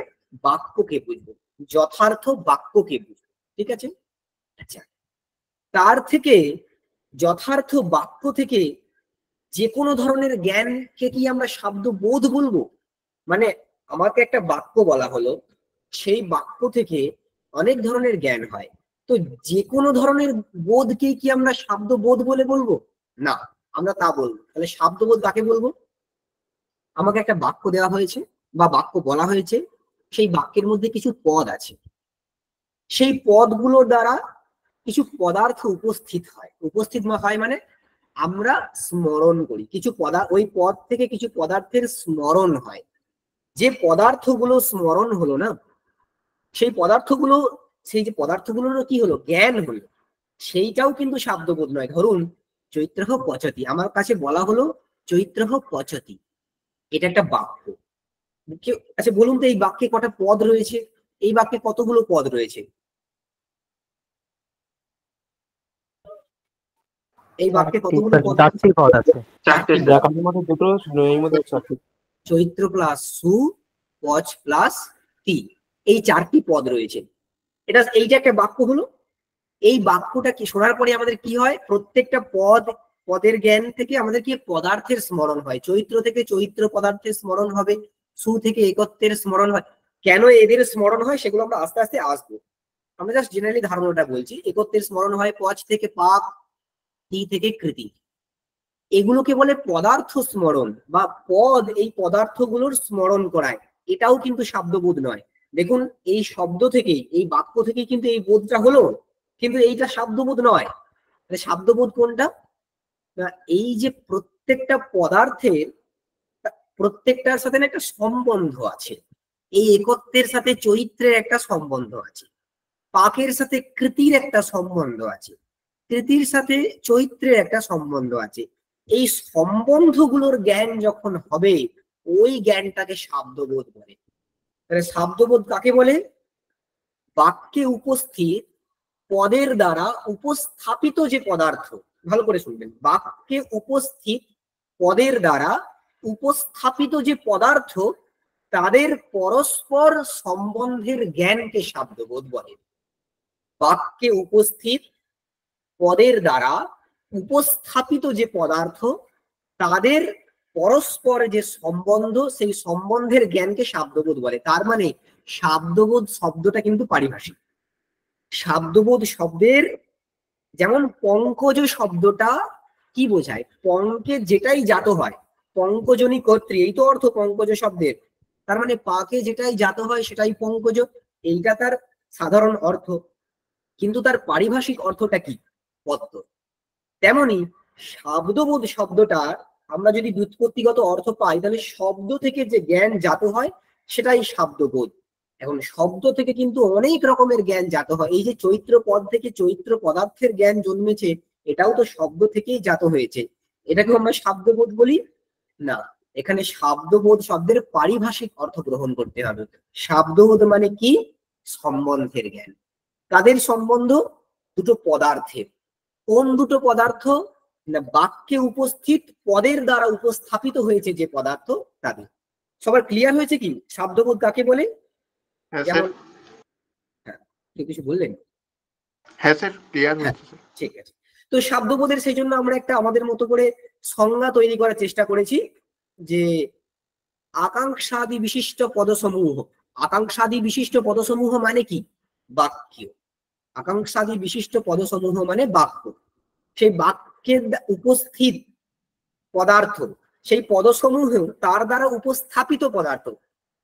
বাক্যকে বুঝবো, যথার্থ বাক্যকে বুঝবো। ঠিক আছে, আচ্ছা, তার থেকে যথার্থ বাক্য থেকে যে কোনো ধরনের জ্ঞানকে কি আমরা শব্দবোধ বলবো? মানে আমাকে একটা বাক্য বলা হলো, সেই বাক্য থেকে অনেক ধরনের জ্ঞান হয়, তো যে কোনো ধরনের বোধকে কি আমরা শব্দবোধ বলে বলবো? না, আমরা তা বলবো। তাহলে শব্দবোধ কাকে বলবো? আমাকে একটা বাক্য দেওয়া হয়েছে বা বাক্য বলা হয়েছে, সেই বাক্যের মধ্যে কিছু পদ আছে, সেই পদগুলোর দ্বারা কিছু পদার্থ উপস্থিত হয়। উপস্থিত হয় মানে আমরা স্মরণ করি কিছু ওই পদ থেকে কিছু পদার্থের স্মরণ হয়। যে পদার্থগুলো স্মরণ হলো না, সেই পদার্থগুলো, সেই যে পদার্থগুলোর কি হলো? জ্ঞান হলো। সেইটাও কিন্তু শব্দবোধ নয়। ধরুন চৈত্রহ পচতি, আমার কাছে বলা হলো চৈত্রহ পচতি, এটা একটা বাক্য। আচ্ছা বলুন তো এই বাক্যে কটা পদ রয়েছে? এই বাক্যে কতগুলো পদ রয়েছে? এই বাক্যে কতগুলো পদ? 4টি পদ আছে। 4টে, ব্যাকরণের মধ্যে দুটো, এর মধ্যে 4টে। চৈত্র প্লাস সু, পচ প্লাস তি, এই 4টি পদ রয়েছে। এইটা একটা বাক্য হলো। এই বাক্যটা কি শোনার পরে আমাদের কি হয়? প্রত্যেকটা পদের জ্ঞান থেকে আমাদের কি পদার্থের স্মরণ হয়। চৈত্র থেকে চৈত্র পদার্থের স্মরণ হবে, সু থেকে একত্বের স্মরণ হয়। কেন এদের স্মরণ হয় সেগুলো আমরা আস্তে আস্তে আসবো। আমরা জাস্ট জেনারেলি ধারণাটা বলছি। একত্বের স্মরণ হয়, পচ থেকে পাক, তি থেকে কৃতি, এগুলোকে বলে পদার্থ স্মরণ বা পদ। এই পদার্থগুলোর স্মরণ করায়, এটাও কিন্তু শব্দবোধ নয়। দেখুন এই শব্দ থেকে, এই বাক্য থেকে কিন্তু এই বোধটা হলো, কিন্তু এইটা শব্দবোধ নয়। শব্দবোধ কোনটা? না, এই যে প্রত্যেকটা পদার্থের প্রত্যেকটার সাথে একটা সম্বন্ধ আছে, এই একত্বের সাথে চরিত্রের একটা সম্বন্ধ আছে। পাকের সাথে কৃতির একটা সম্বন্ধ আছে, কৃতির সাথে চৈত্রের একটা সম্বন্ধ আছে। এই সম্বন্ধগুলোর জ্ঞান যখন হবে ওই জ্ঞানটাকে শাব্দবোধ বলে। তাহলে শাব্দবোধ কাকে বলে? বাক্যে উপস্থিত পদের দ্বারা উপস্থাপিত যে পদার্থ, ভালো করে শুনবেন, বাক্যে উপস্থিত পদের দ্বারা উপস্থাপিত যে পদার্থ তাদের পরস্পর সম্বন্ধের জ্ঞানকে শাব্দবোধ বলে। বাক্যে উপস্থিত পদের দ্বারা উপস্থাপিত যে পদার্থ তাদের পরস্পর যে সম্বন্ধ সেই সম্বন্ধের জ্ঞানকে শাব্দবোধ বলে। তার মানে শাব্দবোধ শব্দটা কিন্তু পারিভাষিক। শাব্দবোধ শব্দের যেমন পঙ্কজ শব্দটা কি বোঝায়? পঙ্কে যেটাই জাত হয়, পঙ্কজনী কর্তৃ, এই তো অর্থ পঙ্কজ শব্দের। তার মানে পাকে যেটাই জাত হয় সেটাই পঙ্কজ, এইটা তার সাধারণ অর্থ। কিন্তু তার পারিভাষিক অর্থটা কি? পদ্ম। তেমনি শাব্দবোধ শব্দটা আমরা যদি ব্যুৎপত্তিগত অর্থ পাই তাহলে শব্দ থেকে যে জ্ঞান জাত হয় সেটাই শাব্দবোধ। এখন শব্দ থেকে কিন্তু অনেক রকমের জ্ঞান জাত হয়। এই যে চৈত্র পদ থেকে চৈত্র পদার্থের জ্ঞান জন্মেছে, এটাও তো শব্দ থেকেই জাত হয়েছে। এটাকেও আমরা শাব্দবোধ বলি না। এখানে শাব্দবোধ শব্দের পারিভাষিক অর্থ গ্রহণ করতে হবে। শাব্দবোধ মানে কি? সম্বন্ধের জ্ঞান। কাদের সম্বন্ধ? দুটো পদার্থের। কোন দুটো পদার্থ? না, বাক্যে উপস্থিত পদের দ্বারা উপস্থাপিত হয়েছে যে পদার্থ তাদের। সবার ক্লিয়ার হয়েছে কি শাব্দবোধ কাকে বলে? হ্যাঁ যেমন স্যার। কেউ কিছু বললেন? হ্যাঁ স্যার, ক্লিয়ার হয়েছে স্যার। ঠিক আছে। তো শাব্দবোধের সেই জন্য আমরা একটা আমাদের মতো করে সংজ্ঞা তৈরি করার চেষ্টা করেছি যে আকাঙ্ক্ষাদি বিশিষ্ট পদসমূহ। আকাঙ্ক্ষাদি বিশিষ্ট পদসমূহ মানে কি? বাক্য। আকাঙ্ক্ষাদি বিশিষ্ট পদসমূহ মানে বাক্য। সেই বাক্যের উপস্থিত পদার্থ, সেই পদসমূহ তার দ্বারা উপস্থাপিত পদার্থ,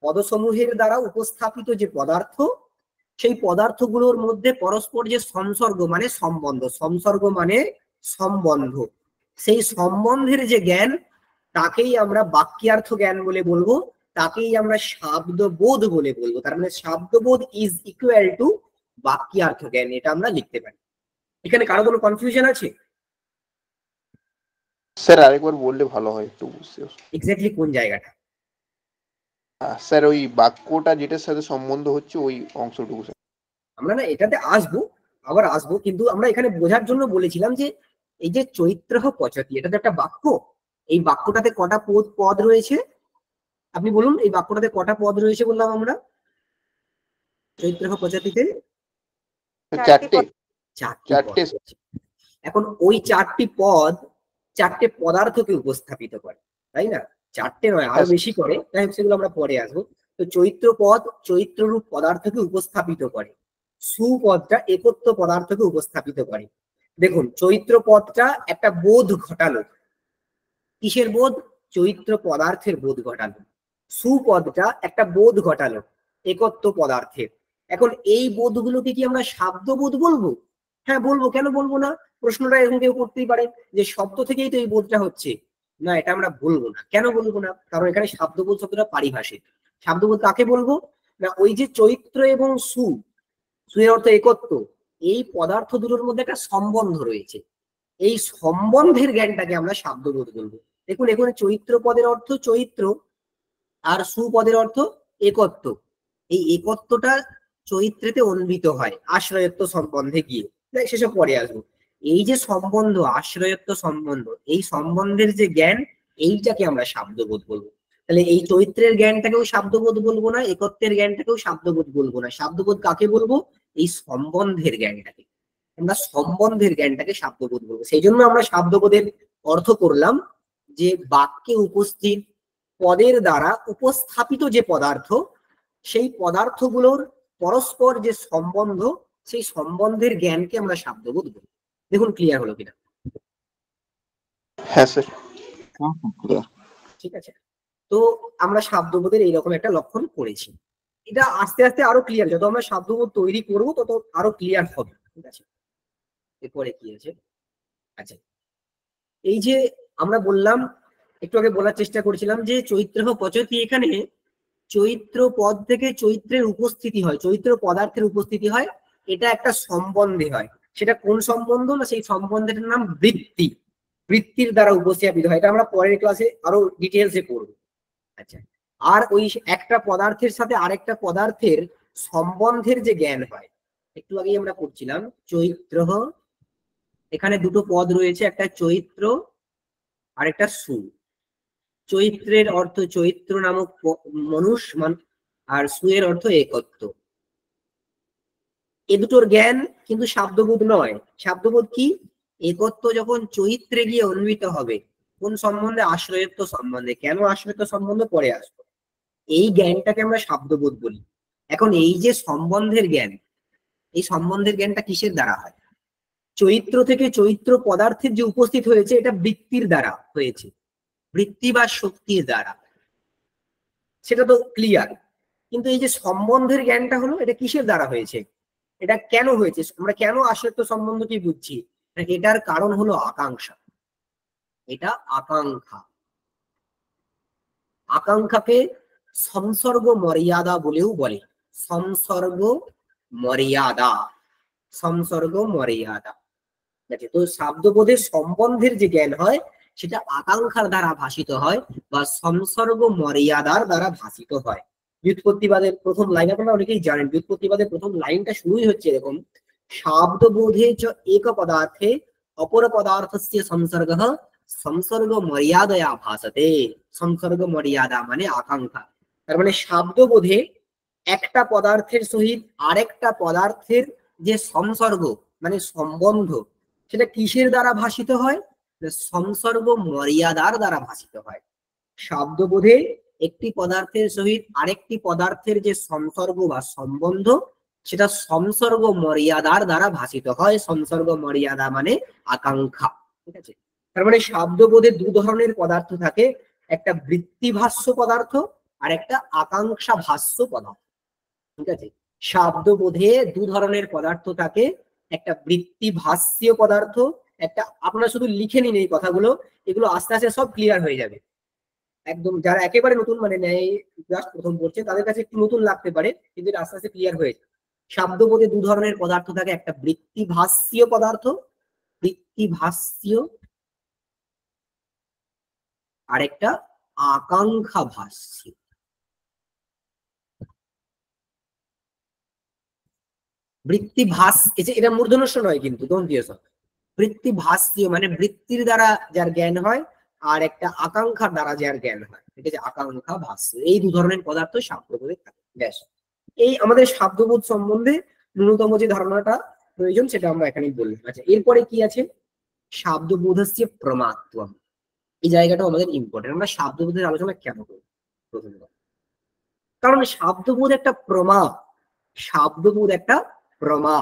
পদসমূহের দ্বারা উপস্থাপিত যে পদার্থ সেই পদার্থগুলোর মধ্যে পরস্পর যে সংসর্গ মানে সম্বন্ধ, সংসর্গ মানে সম্বন্ধ, সেই সম্বন্ধের যে জ্ঞান তাকেই আমরা বাক্যার্থ জ্ঞান বলে বলবো, তাকেই আমরা শাব্দবোধ বলে বলবো। তার মানে শাব্দবোধ ইজ ইকুয়াল টু বাক্যার্থ জ্ঞান, এটা আমরা লিখতে পারি। এখানে কারো কোনো কনফিউশন আছে? স্যার আরেকবার বললে ভালো হয়, একটু বুঝতে। এক্স্যাক্টলি কোন জায়গাটা? স্যার ওই বাক্যটা যেটার সাথে সম্বন্ধ হচ্ছে ওই অংশটুকু স্যার। আমরা না এটাতে আসবো, আবার আসবো, কিন্তু আমরা এখানে বোঝার জন্য বলেছিলাম যে এই যে চৈত্র পচতি, এটা তো একটা বাক্য। এই বাক্যটাতে কটা পদ রয়েছে আপনি বলুন? এই বাক্যটাতে কটা পদ রয়েছে বললাম আমরা চৈত্র পচতিতে? চারটে। চারটে। এখন ওই চারটি পদ চারটে পদার্থকে উপস্থাপিত করে, তাই না? চারটে নয়, আরো বেশি করে, তাই সেগুলো আমরা পরে আসবো। তো চৈত্র পদ চৈত্ররূপ পদার্থকে উপস্থাপিত করে, সুপদটা একত্ব পদার্থকে উপস্থাপিত করে। দেখুন চৈত্র পদটা একটা বোধ ঘটালো। কিসের বোধ? চৈত্র পদার্থের বোধ ঘটালো। সুপদটা একটা বোধ ঘটালো একত্ব পদার্থের। এখন এই বোধগুলোকে কি আমরা শাব্দবোধ বলবো? হ্যাঁ বলবো, কেন বলবো না? প্রশ্নটা এরকম কেউ করতেই পারে যে শব্দ থেকেই তো এই বোধটা হচ্ছে। না, এটা আমরা বলবো না। কেন বলবো না? কারণ এখানে শাব্দবোধ শব্দটা পারিভাষিক। শাব্দবোধ কাকে বলবো? না, ওই যে চৈত্র এবং সুয়ের অর্থ একত্ব, এই পদার্থ দুটোর মধ্যে একটা সম্বন্ধ রয়েছে, এই সম্বন্ধের জ্ঞানটাকে আমরা শাব্দবোধ বলবো। দেখুন এখানে চৈত্র পদের অর্থ চৈত্র আর সুপদের অর্থ একত্ব। এই একত্বটা চৈত্রেতে অন্বিত হয় আশ্রয়ত্ব সম্বন্ধে গিয়ে, সেসব পরে আসবো। এই যে সম্বন্ধ, আশ্রয়ত্ব সম্বন্ধ, এই সম্বন্ধের যে জ্ঞান, এইটাকে আমরা শাব্দবোধ বলবো। তাহলে এই চৈত্রের জ্ঞানটাকেও শাব্দবোধ বলবো না, একত্বের জ্ঞানটাকেও শাব্দবোধ বলবো না। শাব্দবোধ কাকে বলবো? এই সম্বন্ধের জ্ঞানটাকে, আমরা সম্বন্ধের জ্ঞানটাকে শাব্দবোধ বলবো। সেই জন্য আমরা শাব্দবোধের অর্থ করলাম যে বাক্যে উপস্থিত পদের দ্বারা উপস্থাপিত যে পদার্থ, সেই পদার্থগুলোর পরস্পর যে সম্বন্ধ, সেই সম্বন্ধের জ্ঞানকে আমরা শাব্দবোধ বলি। দেখুন ক্লিয়ার হলো কিনা? হ্যাঁ স্যার। ঠিক আছে। তো আমরা শাব্দবোধের এইরকম একটা লক্ষণ করেছি। এটা আস্তে আস্তে আরো ক্লিয়ার, যত আমরা শাব্দবোধ তৈরি করবো তত আরো ক্লিয়ার হবে। ঠিক আছে, এরপরে কি আছে? আচ্ছা, এই যে আমরা বললাম, একটু আগে বলার চেষ্টা করেছিলাম যে চৈত্র পচতি, এখানে চৈত্র পদ থেকে চৈত্রের উপস্থিতি হয়, চৈত্র পদার্থের উপস্থিতি হয়, এটা একটা সম্বন্ধে হয়। সেটা কোন সম্বন্ধ? না সেই সম্বন্ধের নাম বৃত্তি। বৃত্তির দ্বারা উপস্থাপিত হয়। এটা আমরা পরের ক্লাসে আরো ডিটেলসে পড়বো। আচ্ছা, আর ওই একটা পদার্থের সাথে আরেকটা পদার্থের সম্বন্ধের যে জ্ঞান হয়, একটু আগেই আমরা পড়ছিলাম চৈত্র, এখানে দুটো পদ রয়েছে, একটা চৈত্র আর একটা সু। চৈত্রের অর্থ চৈত্র নামক মনুষ্য, আর সুয়ের অর্থ একত্ব। এ দুটোর জ্ঞান কিন্তু শাব্দবোধ নয়। শাব্দবোধ কি? একত্ব যখন চৈত্রে গিয়ে অন্বিত হবে, কোন সম্বন্ধে? আশ্রয়ত্ব সম্বন্ধে। কেন আশ্রয়ত্ব সম্বন্ধে পরে আসবো। এই জ্ঞানটাকে আমরা শাব্দবোধ বলি। এখন এই যে সম্বন্ধের জ্ঞান, এই সম্বন্ধের জ্ঞানটা কিসের দ্বারা হয়? চৈত্র থেকে চৈত্র পদার্থের যে উপস্থিত হয়েছে, এটা বৃত্তির দ্বারা হয়েছে, বৃত্তি বা শক্তির দ্বারা, সেটা তো ক্লিয়ার। কিন্তু এই যে সম্বন্ধের জ্ঞানটা হলো, এটা কিসের দ্বারা হয়েছে, এটা কেন হয়েছে, আমরা কেন আশ্রয়ত্ব সম্বন্ধ কি বুঝছি? এটার কারণ হলো আকাঙ্ক্ষা। এটা আকাঙ্ক্ষা। আকাঙ্ক্ষাকে সংসর্গ মর্যাদা বলেও বলে। সংসর্গ মর্যাদা, সংসর্গ মর্যাদা। তো শাব্দবোধের সম্বন্ধের যে জ্ঞান হয়, সেটা আকাঙ্ক্ষার দ্বারা ভাসিত হয় বা সংসর্গ মর্যাদার দ্বারা ভাসিত হয়। ব্যুৎপত্তিবাদের প্রথম লাইন আপনারা অনেকেই জানেন। ব্যুৎপত্তিবাদের প্রথম লাইনটা শুরুই হচ্ছে এরকম, শাব্দবোধে চ এক পদার্থে অপর পদার্থস্য সংসর্গঃ সংসর্গ মর্যাদয়া ভাসতে। সংসর্গ মর্যাদা মানে আকাঙ্ক্ষা। তার মানে শাব্দবোধে একটা পদার্থের সহিত আরেকটা পদার্থের যে সংসর্গ মানে সম্বন্ধ, সেটা কিসের দ্বারা ভাসিত হয়? সংসর্গ মর্যাদার দ্বারা ভাসিত হয়। শাব্দবোধে একটি পদার্থের সহিত আরেকটি পদার্থের যে সংসর্গ বা সম্বন্ধ, সেটা সংসর্গ মর্যাদার দ্বারা ভাসিত হয়। সংসর্গ মর্যাদা মানে আকাঙ্ক্ষা। ঠিক আছে? তার মানে শাব্দবোধে দু ধরনের পদার্থ থাকে, একটা বৃত্তিভাষ্য পদার্থ আর একটা আকাঙ্ক্ষা ভাষ্য পদার্থ। ঠিক আছে? শাব্দবোধে দু ধরনের পদার্থ থাকে, একটা বৃত্তিভাষ্য পদার্থ, একটা, আপনারা শুধু লিখে নিন এই কথাগুলো, এগুলো আস্তে আস্তে সব ক্লিয়ার হয়ে যাবে। একদম যারা একেবারে নতুন মানে ন্যায় জাস্ট প্রথম পড়ছে, তাদের কাছে একটু নতুন লাগতে পারে, কিন্তু এটা আস্তে আস্তে ক্লিয়ার হয়ে যায়। শাব্দবোধে দু ধরনের পদার্থ থাকে, একটা বৃত্তিভাষ্য পদার্থ, বৃত্তিভাষ্য, আর একটা আকাঙ্ক্ষা ভাষ্য। বৃত্তিভাস, এটা মূর্ধন্য নয় কিন্তু, ডোন্ট বি সরি। বৃত্তিভাষ্য মানে বৃত্তির দ্বারা যার জ্ঞান হয়, আর একটা আকাঙ্ক্ষার দ্বারা যার জ্ঞান হয়, এটা যে আকাঙ্ক্ষা ভাষ্য। এই দু ধরনের পদার্থ শাব্দবোধে থাকে। ব্যাস, এই আমাদের শাব্দবোধ সম্বন্ধে ন্যূনতম যে ধারণাটা প্রয়োজন সেটা আমরা এখানেই বললাম। আচ্ছা, এরপরে কি আছে? শাব্দবোধস্য প্রমাত্বম। এই জায়গাটা আমাদের ইম্পর্টেন্ট। আমরা শাব্দবোধের আলোচনা কেন করি? প্রথমে কারণ শাব্দবোধ একটা প্রমা। শাব্দবোধ একটা প্রমা।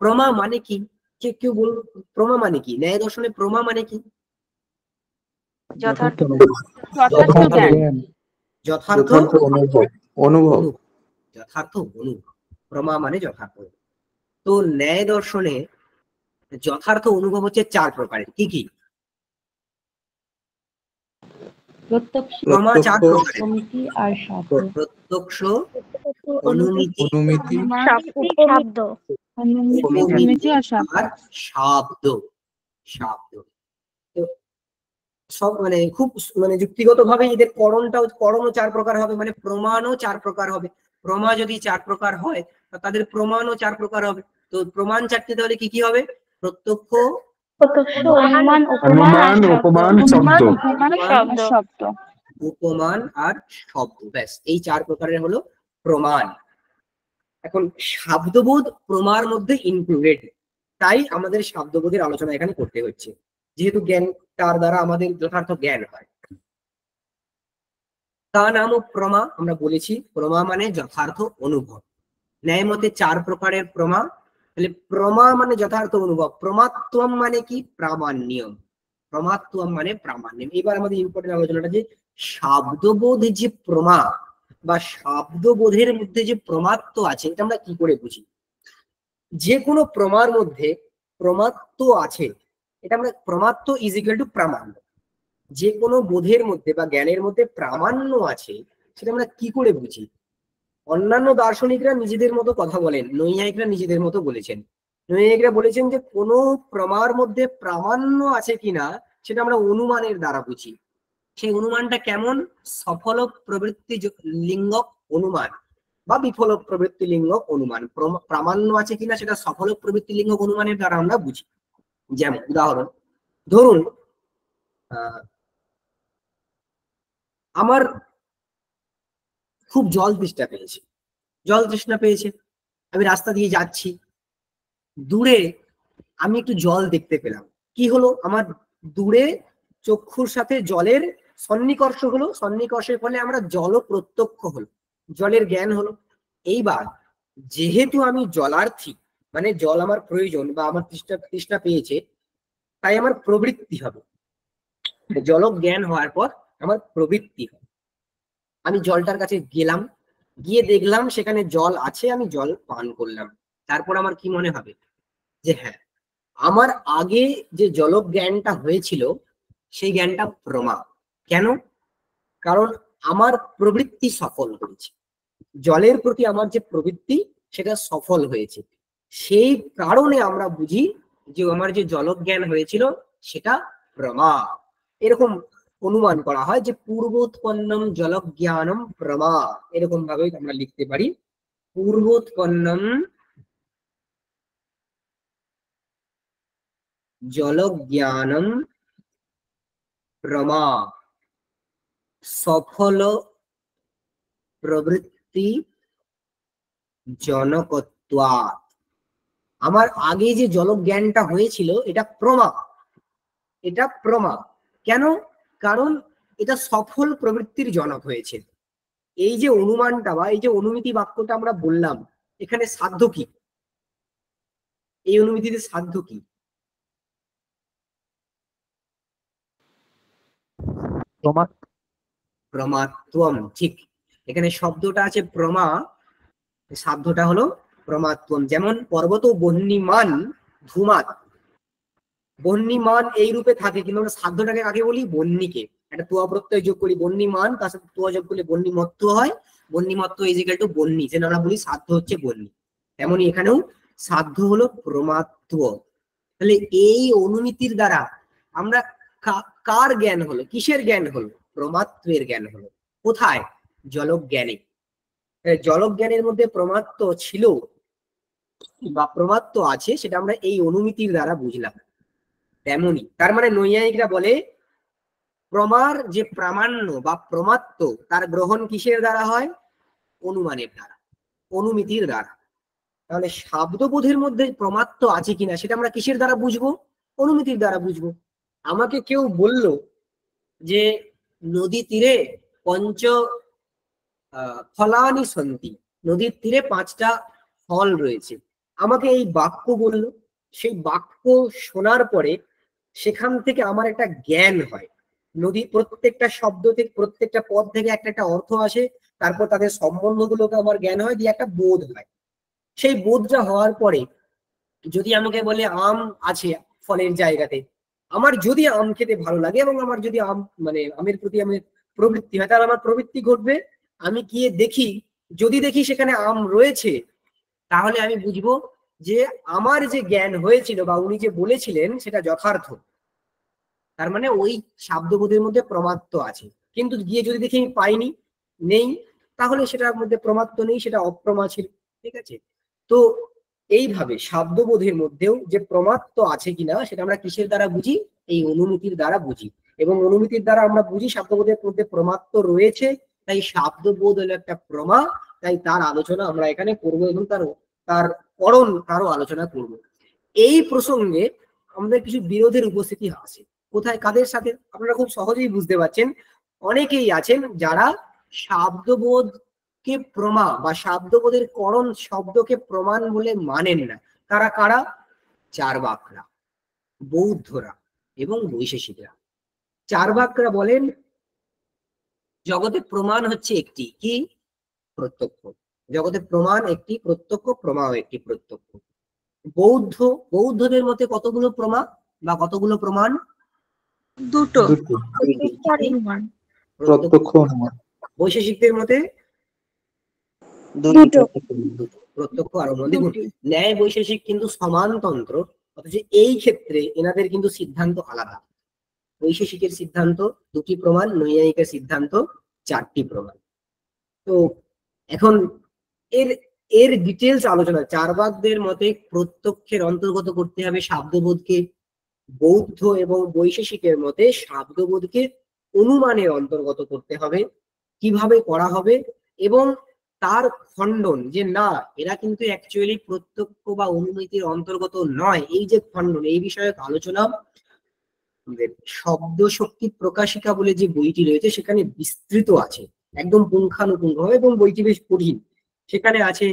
প্রমা মানে কি? কেউ বল, প্রমা মানে কি? ন্যায় দর্শনে প্রমা মানে কি? যথার্থ জ্ঞান, যথার্থ অনুভব। যথার্থ অনুভব। প্রমা মানে যথার্থ। তো ন্যায় দর্শনে যথার্থ অনুভব হচ্ছে চার প্রকারের। কি কি? প্রমা চার প্রকারের: প্রত্যক্ষ, অনুমিতি, শব্দ, আর শাব্দ। শাব্দ সব মানে খুব মানে যুক্তিগত ভাবে এদের করণও চার প্রকার হবে, মানে প্রমাণও চার প্রকার হবে। প্রমা যদি চার প্রকার হয়, তাদের প্রমাণও চার প্রকার হবে। তো প্রমাণ চারটি তাহলে কি কি হবে? প্রত্যক্ষ, অনুমান, উপমান, শব্দ। উপমান আর শব্দ। ব্যাস, এই চার প্রকারের হলো প্রমাণ। এখন শাব্দবোধ প্রমার মধ্যে ইনক্লুডেড, তাই আমাদের শাব্দবোধের আলোচনা এখানে করতে হচ্ছে, যেহেতু জ্ঞানটার দ্বারা আমাদের যথার্থ জ্ঞান হয়। তা নাম প্রমা। আমরা বলেছি প্রমা মানে যথার্থ অনুভব। ন্যায় মতে চার প্রকারের প্রমা। তাহলে প্রমা মানে যথার্থ অনুভব। প্রমাত্বম মানে কি? প্রামাণ্যম। প্রমাত্বম মানে প্রামাণ্যম। এবার আমাদের ইম্পর্টেন্ট আলোচনাটা যে শাব্দবোধ যে প্রমা বা শাব্দবোধের মধ্যে যে প্রমাত্ব আছে, এটা আমরা কি করে বুঝি? যে কোনো প্রমার মধ্যে প্রমাত্ব আছে, এটা আমরা, প্রমাত্ব ইজ ইকুয়াল টু প্রামাণ্য। যে কোনো বোধের মধ্যে বা জ্ঞানের মধ্যে প্রামাণ্য আছে, সেটা আমরা কি করে বুঝি? অন্যান্য দার্শনিকরা নিজেদের মতো কথা বলেন, নৈয়ায়িকরা নিজেদের মতো বলেছেন। নৈয়ায়িকরা বলেছেন যে কোনো প্রমার মধ্যে প্রামাণ্য আছে কিনা সেটা আমরা অনুমানের দ্বারা বুঝি। সেই অনুমানটা কেমন? সফল প্রবৃত্তি লিঙ্গক অনুমান বা বিফল প্রবৃত্তি লিঙ্গক অনুমান। প্রামাণ্য আছে কিনা সেটা সফল প্রবৃত্তি লিঙ্গক অনুমানের দ্বারা আমরা বুঝি। যেমন উদাহরণ ধরুন, আমার খুব জল তৃষ্ণা পেয়েছে, আমি রাস্তা দিয়ে যাচ্ছি, দূরে আমি একটু জল দেখতে পেলাম। কি হলো? আমার দূরে চক্ষুর সাথে জলের সন্নিকর্ষ হলো, সন্নিকর্ষের ফলে আমরা জল প্রত্যক্ষ হলো, জলের জ্ঞান হলো। এইবার যেহেতু আমি জলার্থী, মানে জল আমার প্রয়োজন বা আমার তৃষ্ণা পেয়েছে, তাই আমার প্রবৃত্তি হবে। জল জ্ঞান হওয়ার পর আমার প্রবৃত্তি হবে। আমি জলটার কাছে গেলাম, গিয়ে দেখলাম সেখানে জল আছে, আমি জল পান করলাম। তারপর আমার কি মনে হবে? যে হ্যাঁ, আমার আগে যে জল জ্ঞানটা হয়েছিল সেই জ্ঞানটা প্রমা। কেন? কারণ আমার প্রবৃত্তি সফল হয়েছে, জলের প্রতি আমার যে প্রবৃত্তি সেটা সফল হয়েছে। সেই কারণে আমরা বুঝি যে আমার যে জলজ্ঞান হয়েছিল সেটা প্রমা। এরকম অনুমান করা হয় যে পূর্বোৎপন্নম জলজ্ঞানম প্রমা, এরকম ভাবে আমরা লিখতে পারি। পূর্বোৎপন্নম জলজ্ঞানম প্রমা সফল প্রবৃত্তি জনকত্বাৎ। আমার আগে যে জলজ্ঞানটা হয়েছিল এটা প্রমা, এটা প্রমা। কেন? কারণ এটা সফল প্রবৃত্তির জনক হয়েছে। এই যে অনুমানটা বা এই যে অনুমিতি বাক্যটা আমরা বললাম, এখানে সাধ্য কি? এই অনুমিতিতে সাধ্য কি? প্রমাত্বম। ঠিক, এখানে শব্দটা আছে প্রমা, সাধ্যটা হলো প্রমাত্বম। যেমন পর্বত বহ্নিমান ধূমাত, বহ্নিমান এই রূপে থাকে, কিন্তু আমরা সাধ্যটাকে কাকে বলি? বহ্নিকে। একটা তুয়া প্রত্যয় যোগ করি, বহ্নিমান, তার সাথে তুয়া যোগ করলে বহ্নিমত্ব হয়। বহ্নিমত্ব ইজ ইকুয়াল টু বহ্নি, যেন আমরা বলি সাধ্য হচ্ছে বহ্নি। তেমনি এখানেও সাধ্য হলো প্রমাত্ব। তাহলে এই অনুমিতির দ্বারা আমরা কার জ্ঞান হলো? কিসের জ্ঞান হলো? প্রমাত্বের জ্ঞান হলো। কোথায়? জলজ্ঞানে। জলজ্ঞানের মধ্যে প্রমাত্ব ছিল বা প্রমাত্ব আছে, সেটা আমরা এই অনুমিতির দ্বারা বুঝলাম। তেমনি তার মানে নৈয়ায়িকরা বলে প্রমার যে প্রামাণ্য বা প্রমাত্ব, তার গ্রহণ কিসের দ্বারা হয়? অনুমানের দ্বারা, অনুমিতির দ্বারা। তাহলে শব্দবোধের মধ্যে প্রমাত্ব আছে কিনা সেটা আমরা কিসের দ্বারা বুঝবো? অনুমিতির দ্বারা বুঝবো। আমাকে কেউ বলল যে নদী তীরে পঞ্চ ফলানি সন্তি, নদীর তীরে 5টা ফল রয়েছে। আমাকে এই বাক্য বলল, সেই বাক্য শোনার পরে সেখান থেকে আমার একটা জ্ঞান হয়। নদী প্রত্যেকটা শব্দ থেকে, প্রত্যেকটা পদ থেকে একটা একটা অর্থ আসে, তারপর তাদের সম্বন্ধগুলোকে আমার জ্ঞান হয়, দিয়ে একটা বোধ হয়। সেই বোধটা হওয়ার পরে যদি আমাকে বলে আম আছে ফলের জায়গাতে, আমার যদি আম খেতে ভালো লাগে এবং আমার যদি আম মানে আমের প্রতি আমার প্রবৃত্তি হয়, তাহলে আমার প্রবৃত্তি ঘটবে। আমি গিয়ে দেখি, যদি দেখি সেখানে আম রয়েছে, তাহলে আমি বুঝবো যে আমার যে জ্ঞান হয়েছিল বা উনি যে বলেছিলেন সেটা যথার্থ। তার মানে ওই শব্দবোধের মধ্যে প্রমাত্ব আছে। কিন্তু গিয়ে যদি দেখি আমি পাইনি, নেই, তাহলে সেটার মধ্যে প্রমাত্ব নেই, সেটা অপ্রমা ছিল। ঠিক আছে? তো এইভাবে শব্দবোধের মধ্যেও যে প্রমাত্ব আছে কিনা সেটা আমরা কিসের দ্বারা বুঝি? এই অনুমিতির দ্বারা বুঝি। এবং অনুমিতির দ্বারা আমরা বুঝি শব্দবোধের মধ্যে প্রমাত্ব রয়েছে, তাই শব্দবোধ হলো একটা প্রমা। তাই তার আলোচনা আমরা এখানে করবো এবং তার করণ তারও আলোচনা করব। এই প্রসঙ্গে আমাদের কিছু বিরোধের উপস্থিতি আছে। কোথায়? কাদের সাথে? আপনারা খুব সহজেই বুঝতে পারছেন। অনেকেই আছেন যারা শব্দবোধকে প্রমা বা শব্দবোধের করণ শব্দকে প্রমাণ বলে মানেন না। তারা কারা? চার্বাকরা, বৌদ্ধরা এবং বৈশেষিকরা। চার্বাকরা বলেন জগতে প্রমাণ হচ্ছে একটি, কি? প্রত্যক্ষ। জগতে প্রমাণ একটি, প্রত্যক্ষ, প্রমাও একটি, প্রত্যক্ষ। বৌদ্ধদের মতে কতগুলো প্রমা বা কতগুলো প্রমাণ? দুটো। প্রত্যক্ষ অনুমান। বৈশেষিকদের মতে দুটো। প্রত্যক্ষ আর অনুমান। দেখুন ন্যায় বৈশেষিক কিন্তু সমানতন্ত্র, অথচ এই ক্ষেত্রে এনাদের কিন্তু সিদ্ধান্ত আলাদা। বৈশেষিকের সিদ্ধান্ত 2টি প্রমাণ, নৈয়ায়িকের সিদ্ধান্ত 4টি প্রমাণ। তো এখন এর এর ডিটেলস আলোচনা। চার্বাকদের মতে প্রত্যক্ষের অন্তর্গত করতে হবে শাব্দবোধকে, বৌদ্ধ এবং বৈশেষিকের মতে শাব্দবোধকে অনুমানের অন্তর্গত করতে হবে। কিভাবে করা হবে এবং তার খণ্ডন, যে না এরা কিন্তু অ্যাকচুয়ালি প্রত্যক্ষ বা অনুমিতির অন্তর্গত নয়, এই যে খণ্ডন, এই বিষয়ে আলোচনা শব্দ শক্তি প্রকাশিকা বলে যে বইটি রয়েছে সেখানে বিস্তৃত আছে একদম পুঙ্খানুপুঙ্খভাবে, এবং বইটি বেশ কঠিন। সেখানে আছে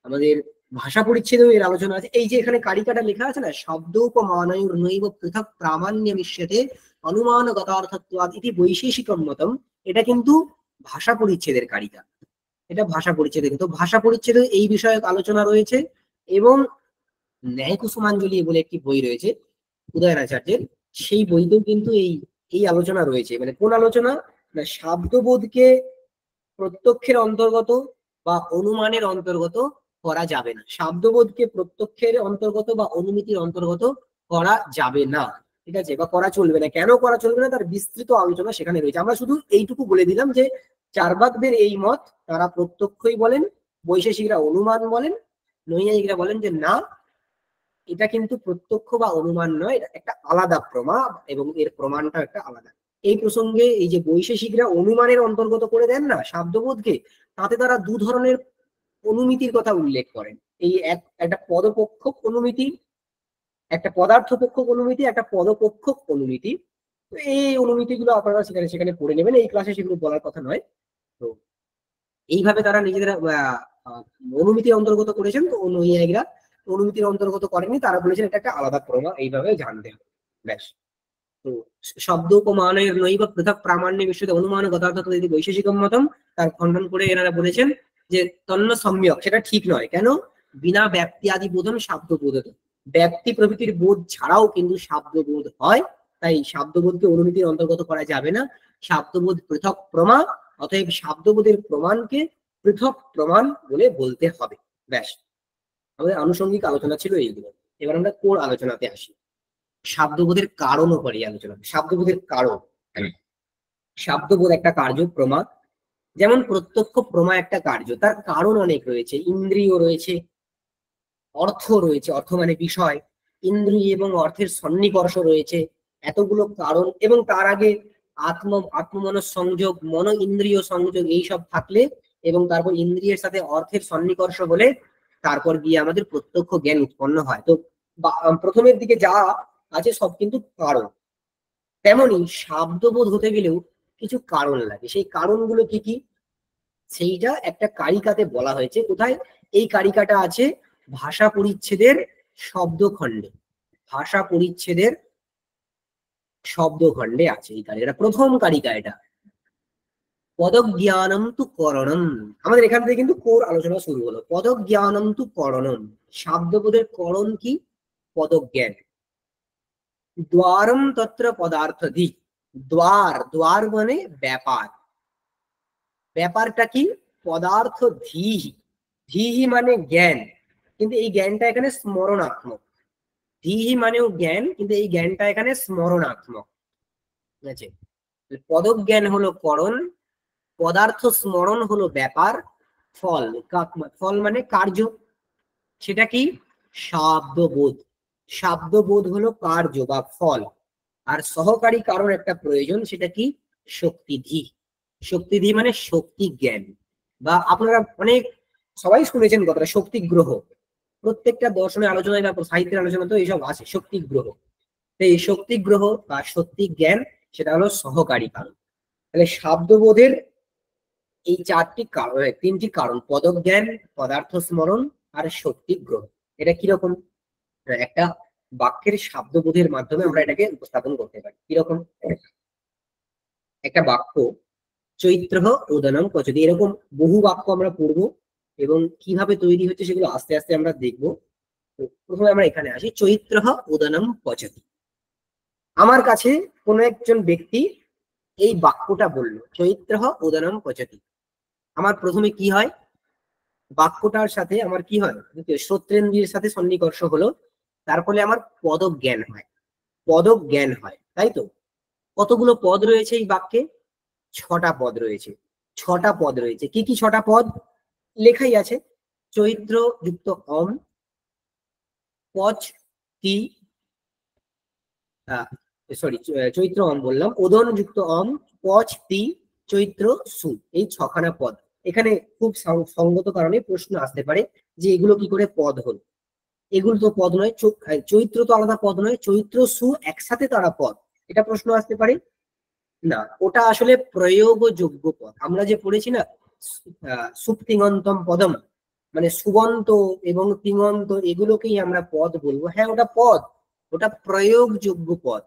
আমাদের ভাষা পরিচ্ছেদেও এর আলোচনা আছে। এই যে এখানে কারিকাটা লেখা আছে না, শব্দোপমানয়োর নৈব পৃথক প্রামাণ্য মিশ্যতে অনুমান গতার্থত্বাদ ইতি বৈশেষিকম মতম, এটা কিন্তু ভাষা পরিচ্ছেদের কারিকা, এটা ভাষা পরিচ্ছেদে। তো ভাষা পরিচ্ছেদে এই বিষয়ে আলোচনা রয়েছে। এবং ন্যায় কুসুমাঞ্জলি বলে একটি বই রয়েছে উদয়নাচার্যের, সেই বইতেও কিন্তু এই এই আলোচনা রয়েছে। মানে কোন আলোচনা না, শাব্দবোধকে প্রত্যক্ষের অন্তর্গত বা অনুমানের অন্তর্গত করা যাবে না, শাব্দবোধকে প্রত্যক্ষের অন্তর্গত বা অনুমিতির অন্তর্গত করা যাবে না, ঠিক আছে, বা করা চলবে না। কেন করা চলবে না তার বিস্তৃত আলোচনা সেখানে রয়েছে। আমরা শুধু এইটুকু বলে দিলাম যে চার্বাকদের এই মত, তারা প্রত্যক্ষই বলেন, বৈশেষিকরা অনুমান বলেন, নৈয়ায়িকরা বলেন যে না এটা কিন্তু প্রত্যক্ষ বা অনুমান নয়, এটা একটা আলাদা প্রমাণ এবং এর প্রমাণটা একটা আলাদা। এই প্রসঙ্গে এই যে বৈশেষিকরা অনুমানের অন্তর্গত করে দেন না শাব্দবোধকে, তাতে তারা 2 ধরনের অনুমিতির কথা উল্লেখ করেন। এই একটা পদপক্ষক অনুমিতি, একটা পদার্থপক্ষক অনুমিতি, একটা পদপক্ষক অনুমিতি। তো এই অনুমিতিগুলো আপনারা সেখানে সেখানে পড়ে নেবেন, এই ক্লাসে সেগুলো বলার কথা নয়। তো এইভাবে তারা নিজেদের অনুমিতির অন্তর্গত করেছেন। তো নৈয়ায়িকরা অনুমিতির অন্তর্গত করেনি, তারা বলেছেন এটা একটা আলাদা প্রমাণ, এইভাবে জানতে হবে, ব্যাস। তো শব্দোপমানের নৈব পৃথক প্রামাণ্য বিশ্বতে অনুমান গতার্থ যদি বৈশেষিকম মতম, তার খণ্ডন করে এনারা বলেছেন যে তন্ন সম্যক, সেটা ঠিক নয়। কেন? বিনা ব্যাপ্তি আদি বোধন শাব্দবোধ, ব্যক্তি প্রভৃতির বোধ ছাড়াও কিন্তু শাব্দবোধ হয়, তাই শাব্দবোধকে অনুমিতির অন্তর্গত করা যাবে না। শাব্দবোধ পৃথক প্রমা, অতএব শাব্দবোধের প্রমাণকে পৃথক প্রমাণ বলে বলতে হবে, ব্যাস। আমাদের আনুষঙ্গিক আলোচনা ছিল এইগুলো। এবার আমরা কোর আলোচনাতে আসি। শাব্দবোধের কারণও করি আলোচনা। শাব্দবোধের কারণ, শাব্দবোধ একটা কার্য, প্রমা যেমন প্রত্যক্ষ প্রমা একটা কার্য, তার কারণ অনেক রয়েছে। ইন্দ্রিয় রয়েছে, অর্থ রয়েছে, অর্থ মানে বিষয়, ইন্দ্রিয় এবং অর্থের সন্নিকর্ষ রয়েছে, এতগুলো কারণ। এবং তার আগে আত্মমন সংযোগ, মন ইন্দ্রিয় সংযোগ এইসব থাকলে, এবং তারপর ইন্দ্রিয়ের সাথে অর্থের সন্নিকর্ষ হলে তারপর গিয়ে আমাদের প্রত্যক্ষ জ্ঞান উৎপন্ন হয়। তো প্রথমের দিকে যা আছে সব কিন্তু কারণ। তেমনি শাব্দবোধ হতে গেলেও কিছু কারণ লাগে। সেই কারণগুলো কি কি সেইটা একটা কারিকাতে বলা হয়েছে। কোথায়? এই কারিকাটা আছে ভাষা পরিচ্ছেদের শব্দখণ্ডে, ভাষা পরিচ্ছেদের শব্দখণ্ডে আছে এই কারিকা, প্রথম কারিকা এটা। পদজ্ঞানম তু করণম, আমাদের এখান থেকে কিন্তু কোর আলোচনা শুরু হলো। পদজ্ঞানম তু করণম, শাব্দবোধের করণ কি? পদজ্ঞান। দ্বারম তত্র পদার্থধি, দ্বার, দ্বার মানে ব্যাপার, ব্যাপারটা কি? পদার্থ ধীহি, ধীহি মানে জ্ঞান, কিন্তু এই জ্ঞানটা এখানে স্মরণাত্মক। ধীহি মানেও জ্ঞান, কিন্তু এই জ্ঞানটা এখানে স্মরণাত্মক, ঠিক আছে। পদজ্ঞান হলো করণ, পদার্থ স্মরণ হলো ব্যাপার, ফল, ফল মানে কার্য, সেটা কি? শাব্দবোধ। শাব্দবোধ হলো কার্য বা ফল। আর সহকারী কারণ একটা প্রয়োজন, সেটা কি? শক্তিধি। শক্তিধি মানে শক্তি জ্ঞান, বা আপনারা অনেক সবাই শুনেছেন কথাটা শক্তি গ্রহ, প্রত্যেকটা দর্শনের আলোচনায় বা সাহিত্যের আলোচনা তো এইসব আছে, শক্তি গ্রহ। এই শক্তি গ্রহ বা শক্তি জ্ঞান সেটা হলো সহকারী কারণ। তাহলে শাব্দবোধের এই 4টি কারণ, 3টি কারণ, পদজ্ঞান, পদার্থ স্মরণ আর শক্তি গ্রহ। এটা কিরকম? একটা বাক্যের শাব্দবোধের মাধ্যমে আমরা এটাকে উপস্থাপন করতে পারি। কিরকম? একটা বাক্য চৈত্র উদনম পচতি, এরকম বহু বাক্য আমরা পড়বো এবং কিভাবে তৈরি হচ্ছে সেগুলো আস্তে আস্তে আমরা দেখবো। প্রথমে আমরা এখানে আসি, চৈত্র উদনম পচতি। আমার কাছে কোনো একজন ব্যক্তি এই বাক্যটা বললো, চৈত্র উদনম পচতি। আমার প্রথমে কি হয়? বাক্যটার সাথে আমার কি হয়, শ্রোত্রেন্দ্রিয়ের সাথে সন্নিকর্ষ হলো, তার ফলে আমার পদক জ্ঞান হয়, পদক জ্ঞান হয়, তাই তো? কতগুলো পদ রয়েছে এই বাক্যে? 6টা পদ রয়েছে, 6টা পদ রয়েছে। কি কি 6টা পদ? লেখাই আছে, চৈত্র যুক্ত অম, পচ তি, সরি চৈত্র অম বললাম, ওদন যুক্ত অম, পচ তি, চৈত্র সু, এই 6খানা পদ। এখানে খুব সঙ্গত কারণে প্রশ্ন আসতে পারে যে এগুলো কি করে পদ হল। এগুলো তো পদ নয়, চৈত্র তো আলাদা পদ নয়, চৈত্র সু একসাথে তারা পদ, এটা প্রশ্ন আসতে পারে না। ওটা আসলে প্রয়োগযোগ্য পদ। আমরা যে পড়েছি না সুপ্তিঙন্তম পদম, মানে সুবন্ত এবং তিঙন্ত, এগুলোকেই আমরা পদ বলবো। হ্যাঁ ওটা পদ, ওটা প্রয়োগযোগ্য পদ।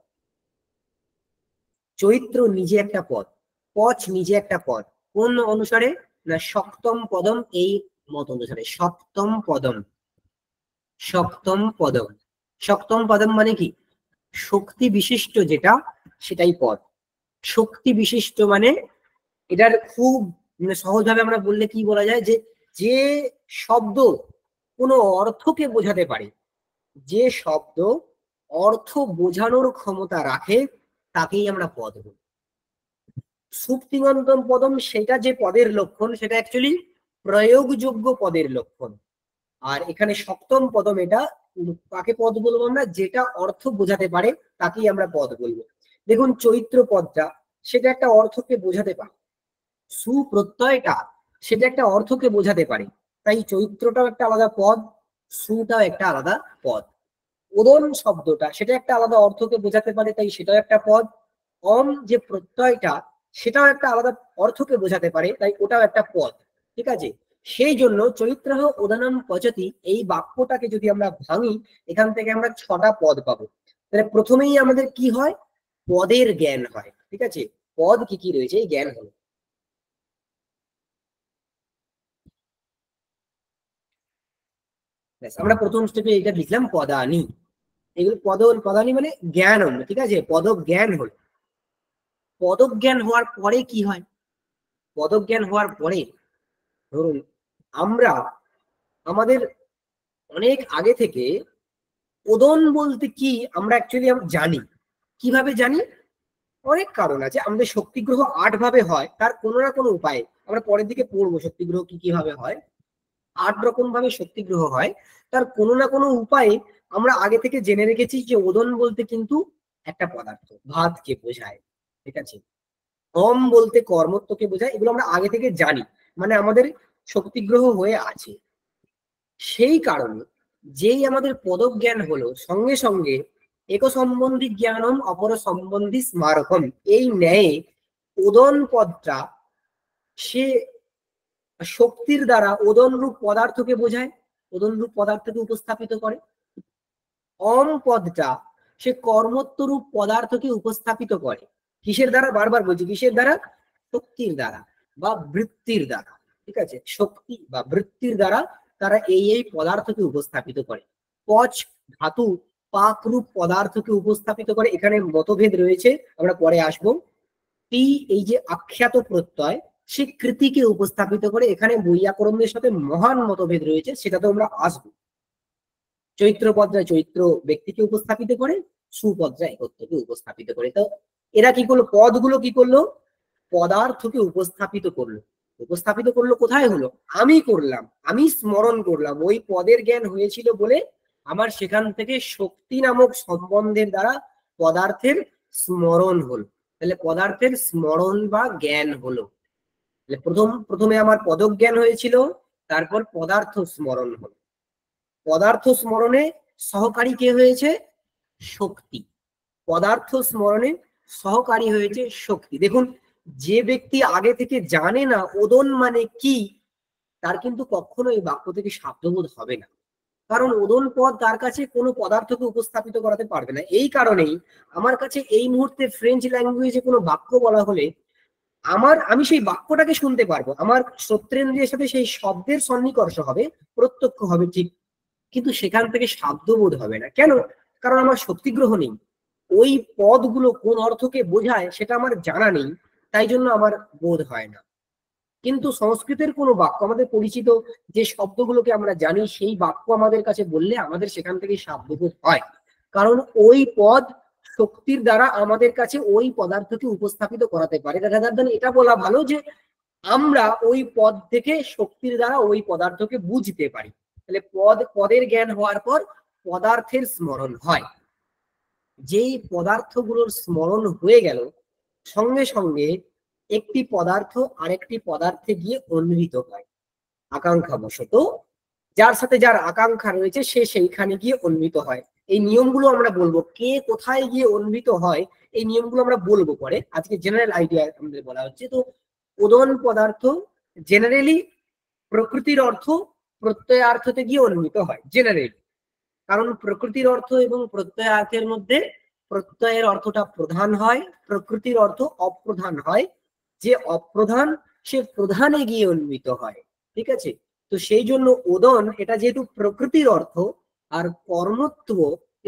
চৈত্র নিজে একটা পদ, পচ নিজে একটা পদ। কোন অনুসারে? না সপ্তম পদম, এই মত অনুসারে সপ্তম পদম। সপ্তম পদম, সপ্তম পদম মানে কি? শক্তি বিশিষ্ট যেটা, সেটাই পদ। শক্তি বিশিষ্ট মানে এটার খুব সহজভাবে আমরা বললে কি বলা যায়, যে যে শব্দ কোনো অর্থকে বোঝাতে পারে, যে শব্দ অর্থ বোঝানোর ক্ষমতা রাখে, তাকেই আমরা পদ বলি। সুপ্তিঙন্তম পদম সেটা যে পদের লক্ষণ, সেটা অ্যাকচুয়ালি প্রয়োগযোগ্য পদের লক্ষণ। আর এখানে সপ্তম পদম, এটা কাকে পদ বলবো আমরা? যেটা অর্থ বোঝাতে পারে তাকেই আমরা পদ বলবো। দেখুন চৈত্র পদটা, সেটা একটা অর্থকে বোঝাতে পারে, সুপ্রত্যয়টা সেটা একটা অর্থকে বোঝাতে পারে, তাই চৈত্রটাও একটা আলাদা পদ, সুটাও একটা আলাদা পদ। ওদন শব্দটা সেটা একটা আলাদা অর্থকে বোঝাতে পারে, তাই সেটাও একটা পদ। অম যে প্রত্যয়টা, সেটাও একটা আলাদা অর্থকে বোঝাতে পারে, তাই ওটাও একটা পদ। ঠিক আছে, সেই জন্য চৈত্র ওদানম পচতি, এই বাক্যটাকে যদি আমরা ভাঙি, এখান থেকে আমরা 6টা পদ পাবো। তাহলে প্রথমেই আমাদের কি হয়? পদের জ্ঞান হয়। ঠিক আছে, পদ কি কি রয়েছে এই জ্ঞান হলো। আমরা প্রথম স্টেপে এটা লিখলাম পদানি, এগুলো পদানি মানে জ্ঞান হলো। ঠিক আছে, পদক জ্ঞান হলো। পদক জ্ঞান হওয়ার পরে কি হয়? পদক জ্ঞান হওয়ার পরে ধরুন আমরা আমাদের অনেক আগে থেকে ওদন বলতে কি আমরা অ্যাকচুয়ালি জানি। কিভাবে জানি? অনেক কারণ আছে। আমাদের শক্তিগ্রহ 8 ভাবে হয়, তার কোনো না কোনো উপায় আমরা পরের দিকে পড়বো শক্তিগ্রহ কি কিভাবে হয়। 8 রকম ভাবে শক্তিগ্রহ হয়, তার কোনো না কোনো উপায়ে আমরা আগে থেকে জেনে রেখেছি যে ওদন বলতে কিন্তু একটা পদার্থ, ভাতকে বোঝায়। ঠিক আছে, অম বলতে কর্মত্বকে বোঝায়, এগুলো আমরা আগে থেকে জানি, মানে আমাদের শক্তিগ্রহ হয়ে আছে। সেই কারণে যেই আমাদের পদক জ্ঞান হলো, সঙ্গে সঙ্গে এক সম্বন্ধী জ্ঞানম অপর সম্বন্ধী স্মারকম, এই ন্যায় ওদন পদটা সে শক্তির দ্বারা ওদন রূপ পদার্থকে বোঝায়, ওদন রূপ পদার্থকে উপস্থাপিত করে। অম পদটা সে কর্মত্ব রূপ পদার্থকে উপস্থাপিত করে। কিসের দ্বারা? বারবার বলছি, কিসের দ্বারা? শক্তির দ্বারা বা বৃত্তির দ্বারা। ঠিক আছে, শক্তি বা বৃত্তির দ্বারা তারা এই পদার্থকে উপস্থাপিত করে। পচ ধাতু পাক রূপ পদার্থকে উপস্থাপিত করে, এখানে মতভেদ রয়েছে, আমরা পরে আসবো। টি এই যে আখ্যাত প্রত্যয়, সে কৃতিকে উপস্থাপিত করে, এখানে বৈয়াকরণদের সাথে মহান মতভেদ রয়েছে, সেটা তো আমরা আসবো। চৈত্র পদ্রায় চৈত্র ব্যক্তিকে উপস্থাপিত করে, সুপদ্রায় একত্বকে উপস্থাপিত করে। তো এরা কি করলো? পদগুলো কি করলো? পদার্থকে উপস্থাপিত করলো। উপস্থাপিত করলো কোথায় হলো? আমি করলাম, আমি স্মরণ করলাম, ওই পদের জ্ঞান হয়েছিল বলে আমার সেখান থেকে শক্তি নামক সম্বন্ধের দ্বারা পদার্থের স্মরণ হলো। তাহলে পদার্থের স্মরণ বা জ্ঞান হলো। তাহলে প্রথমে আমার পদক জ্ঞান হয়েছিল, তারপর পদার্থ স্মরণ হলো। পদার্থ স্মরণে সহকারী কে হয়েছে? শক্তি। পদার্থ স্মরণে সহকারী হয়েছে শক্তি। দেখুন, যে ব্যক্তি আগে থেকে জানে না ওদন মানে কি, তার কিন্তু কখনো এই বাক্য থেকে শব্দবোধ হবে না, কারণ ওদন পদ তার কাছে কোনো পদার্থকে উপস্থাপিত করাতে পারবে না। এই কারণেই আমার কাছে এই মুহূর্তে ফ্রেঞ্চ ল্যাঙ্গুয়েজে কোনো বাক্য বলা হলে আমি সেই বাক্যটাকে শুনতে পারবো, আমার শ্রোত্রেন্দ্রিয়ের সাথে সেই শব্দের সন্নিকর্ষ হবে, প্রত্যক্ষ হবে ঠিক, কিন্তু সেখান থেকে শব্দবোধ হবে না। কেন? কারণ আমার শক্তিগ্রহ নেই, ওই পদগুলো কোন অর্থকে বোঝায় সেটা আমার জানা নেই, তাই জন্য আমার বোধ হয় না। কিন্তু সংস্কৃতের কোনো বাক্য, আমাদের পরিচিত যে শব্দগুলোকে আমরা জানি, সেই বাক্য আমাদের কাছে বললে আমাদের সেখান থেকে শাব্দবোধ হয়, কারণ ওই পদ শক্তির দ্বারা আমাদের কাছে ওই পদার্থকে উপস্থাপিত করাতে পারে। এটা বলা ভালো যে আমরা ওই পদ থেকে শক্তির দ্বারা ওই পদার্থকে বুঝতে পারি। তাহলে পদের জ্ঞান হওয়ার পর পদার্থের স্মরণ হয়। যেই পদার্থগুলোর স্মরণ হয়ে গেল, সঙ্গে সঙ্গে একটি পদার্থ আরেকটি পদার্থে গিয়ে অন্বিত হয় আকাঙ্ক্ষাবশত। যার সাথে যার আকাঙ্ক্ষা রয়েছে সে সেইখানে গিয়ে অন্বিত হয়। এই নিয়মগুলো আমরা বলবো, কে কোথায় গিয়ে অন্বিত হয় এই নিয়মগুলো আমরা বলবো পরে। আজকে জেনারেল আইডিয়া আমাদের বলা হচ্ছে। তো উদন পদার্থ জেনারেলি প্রকৃতির অর্থ প্রত্যয়ার্থতে গিয়ে অন্বিত হয় জেনারেলি, কারণ প্রকৃতির অর্থ এবং প্রত্যয়ার্থের মধ্যে প্রত্যয়ের অর্থটা প্রধান হয়, প্রকৃতির অর্থ অপ্রধান হয়। যে অপ্রধান সে প্রধানে গিয়ে অন্বিত হয়, ঠিক আছে। তো সেই জন্য উদন এটা যেহেতু প্রকৃতির অর্থ, আর কর্মত্ব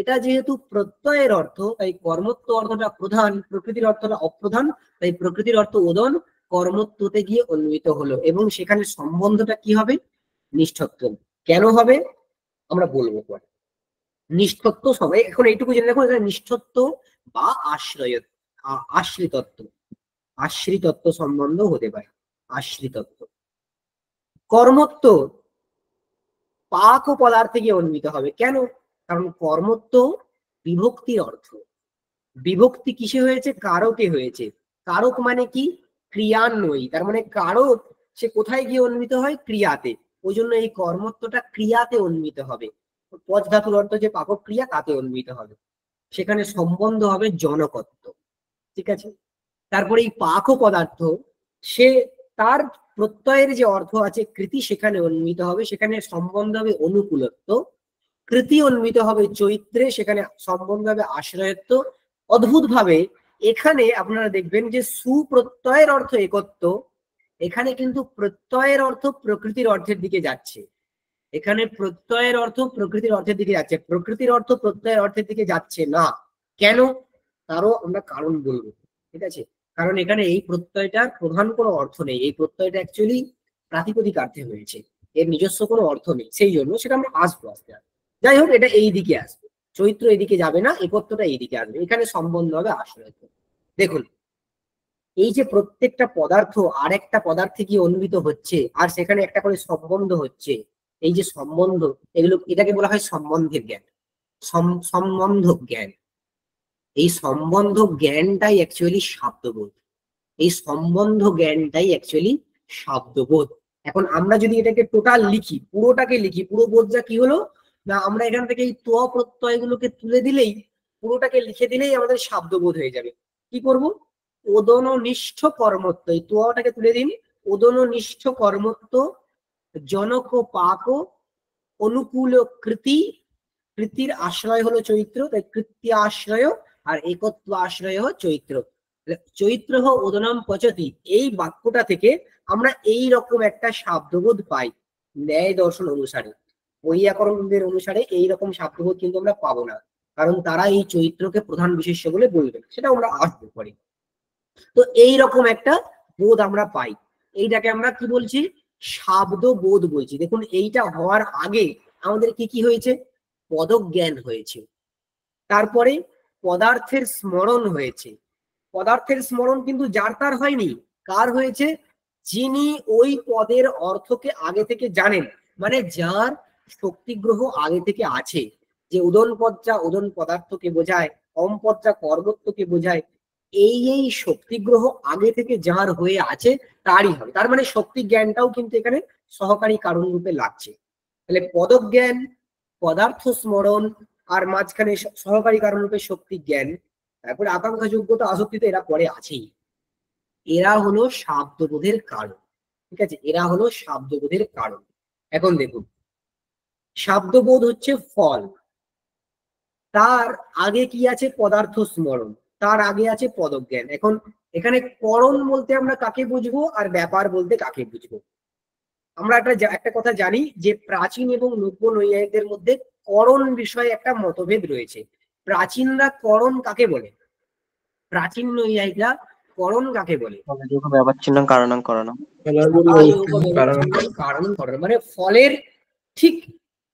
এটা যেহেতু প্রত্যয়ের অর্থ, তাই কর্মত্ব অর্থটা প্রধান, প্রকৃতির অর্থটা অপ্রধান, তাই প্রকৃতির অর্থ উদন কর্মত্বতে গিয়ে অন্বিত হলো। এবং সেখানে সম্বন্ধটা কি হবে? নিষ্ঠত্ব। কেন হবে আমরা বলবো পরে। নিষ্ঠত্ব সবাই এখন এইটুকু জেনে রাখুন, নিষ্ঠত্ব বা আশ্রিতত্ব, আশ্রিতত্ব সম্বন্ধ হতে পারে। আশ্রিতত্ব। কর্মত্ব পাক ও পদার্থে গিয়ে অন্বিত হবে। কেন? কারণ কর্মত্ব বিভক্তির অর্থ। বিভক্তি কিসে হয়েছে? কারকে হয়েছে। কারক মানে কি? ক্রিয়ান্বয়ী। তার মানে কারক সে কোথায় গিয়ে অন্বিত হয়? ক্রিয়াতে। ওই জন্য এই কর্মত্বটা ক্রিয়াতে অন্বিত হবে। পজ ধাতুর অর্থ যে পাকক ক্রিয়া, তাতে অন্বিত হবে। সেখানে সম্বন্ধ হবে জনকত্ব, ঠিক আছে। তারপরে এই পাক পদার্থ সে তার প্রত্যয়ের যে অর্থ আছে কৃতি, সেখানে অন্বিত হবে। সেখানে সম্বন্ধ হবে অনুকূলত্ব। কৃতি অন্বিত হবে চৈত্রে, সেখানে সম্বন্ধ হবে আশ্রয়ত্ব। অদ্ভুত ভাবে এখানে আপনারা দেখবেন যে সুপ্রত্যয়ের অর্থ একত্ব, এখানে কিন্তু প্রত্যয়ের অর্থ প্রকৃতির অর্থের দিকে যাচ্ছে। এখানে প্রত্যয়ের অর্থ প্রকৃতির অর্থের দিকে যাচ্ছে, প্রকৃতির অর্থ প্রত্যয়ের অর্থের দিকে যাচ্ছে না। কেন? তারও আমরা কারণ বলবো, ঠিক আছে। কারণ এখানে এই প্রত্যয়টার প্রধান কোনো অর্থ নেই। এই প্রত্যয়টা অ্যাকচুয়ালি প্রাতিপদিকার্থে হয়েছে, এর নিজস্ব কোনো অর্থ নেই। সেই জন্য সেটা আমরা আসবো আস্তে আস্তে। যাই হোক, এটা এই দিকে আসবে, চৈত্র এদিকে যাবে না, একত্বটা এইদিকে আসবে। এখানে সম্বন্ধ হবে আশ্রয়। দেখুন, এই যে প্রত্যেকটা পদার্থ আরেকটা পদার্থে গিয়ে অন্বিত হচ্ছে, আর সেখানে একটা করে সম্বন্ধ হচ্ছে, এই যে সম্বন্ধ, এটাকে বলা হয় সম্বন্ধের জ্ঞান, সম্বন্ধ জ্ঞান। এই সম্বন্ধ জ্ঞানটাই অ্যাকচুয়ালি শব্দবোধ। এই সম্বন্ধ জ্ঞানটাই অ্যাকচুয়ালি শব্দবোধ। এখন আমরা যদি এটাকে টোটাল লিখি, পুরোটাকে লিখি, পুরো বোধটা কি হলো না, আমরা এখান থেকে এই ত্ব প্রত্যয়গুলোকে তুলে দিলেই, পুরোটাকে লিখে দিলেই আমাদের শব্দবোধ হয়ে যাবে। কি করব? ওদননিষ্ঠ কর্মত্ব, এই ত্বটাকে তুলে দিন। ওদননিষ্ঠ কর্মত্ব জনক পাক অনুকূল কৃতি, কৃতির আশ্রয় হলো চৈত্র, তাই কৃত্য আশ্রয়, আর একত্ব আশ্রয় চৈত্র। চৈত্র ওদনম পচতি, এই বাক্যটা থেকে আমরা এই রকম একটা শব্দবোধ পাই ন্যায় দর্শন অনুসারে। বৈয়াকরণদের অনুসারে এই রকম শব্দবোধ কিন্তু আমরা পাবো না, কারণ তারা এই চৈত্রকে প্রধান বিশেষ্য বলে বলবেন, সেটা আমরা আসবো পরে। তো এই রকম একটা বোধ আমরা পাই, এইটাকে আমরা কি বলছি? শব্দবোধ বলছি। দেখুন, এইটা হওয়ার আগে আমাদের কি কি হয়েছে? পদজ্ঞান হয়েছে, তারপরে পদার্থের স্মরণ হয়েছে। পদার্থের স্মরণ কিন্তু যার তার হয়নি, কার হয়েছে? যিনি ওই পদের অর্থকে আগে থেকে জানেন, মানে যার শক্তিগ্রহ আগে থেকে আছে। যে উদন পদটা উদন পদার্থকে বোঝায়, অম পদটা কর্মত্বকে বোঝায়, এই শক্তিগ্রহ আগে থেকে যার হয়ে আছে তারই হবে। তার মানে শক্তি জ্ঞানটাও কিন্তু এখানে সহকারী কারণ রূপে লাগছে। তাহলে পদজ্ঞান, পদার্থ স্মরণ, আর মাঝখানে সহকারী কারণ রূপে শক্তি জ্ঞান, তারপরে আকাঙ্ক্ষা যোগ্যতা আসক্তিতে এরা পরে আছেই। এরা হলো শব্দবোধের কারণ, ঠিক আছে। এরা হলো শব্দবোধের কারণ। এখন দেখুন, শব্দবোধ হচ্ছে ফল, তার আগে কি আছে? পদার্থ স্মরণ, তার আগে আছে পদজ্ঞান। এখন এখানে করণ বলতে আমরা কাকে বুঝবো, আর ব্যাপার বলতে কাকে বুঝবো? আমরা একটা কথা জানি যে প্রাচীন এবং নব্য নৈয়ায়িকদের মধ্যে করণ বিষয়ে একটা মতভেদ রয়েছে। প্রাচীনরা করণ কাকে বলে? প্রাচীন নৈয়ায়িকরা করণ কাকে বলে? ব্যবচ্ছিন্ন কারণং করণম। কারণ মানে ফলের ঠিক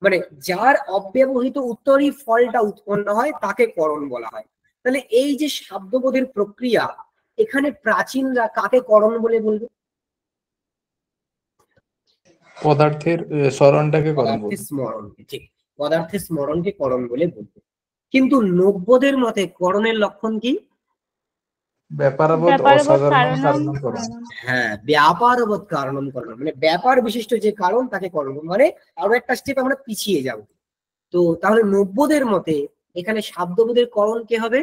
মানে যার অব্যবহৃত উত্তরই ফলটা উৎপন্ন হয় তাকে করণ বলা হয়। তাহলে এই যে শব্দবোধের প্রক্রিয়া, এখানে প্রাচীনরা কাকে করণ বলে বলবে? পদার্থের স্মরণটাকে করণ বলবে। পদার্থের স্মরণকে, ঠিক, পদার্থের স্মরণকে করণ বলে বলবে। কিন্তু নব্যদের মতে করণের লক্ষণ কি? ব্যাপারবোধ অসাধারণম কারণম করণম। হ্যাঁ, ব্যাপারবোধ কারণম করণম, মানে ব্যাপার বিশিষ্ট যে কারণ তাকে করণ, মানে আরো একটা স্টেপ আমরা পিছিয়ে যাব। তো তাহলে নব্যদের মতে এখানে শব্দবোধের করণ কে হবে?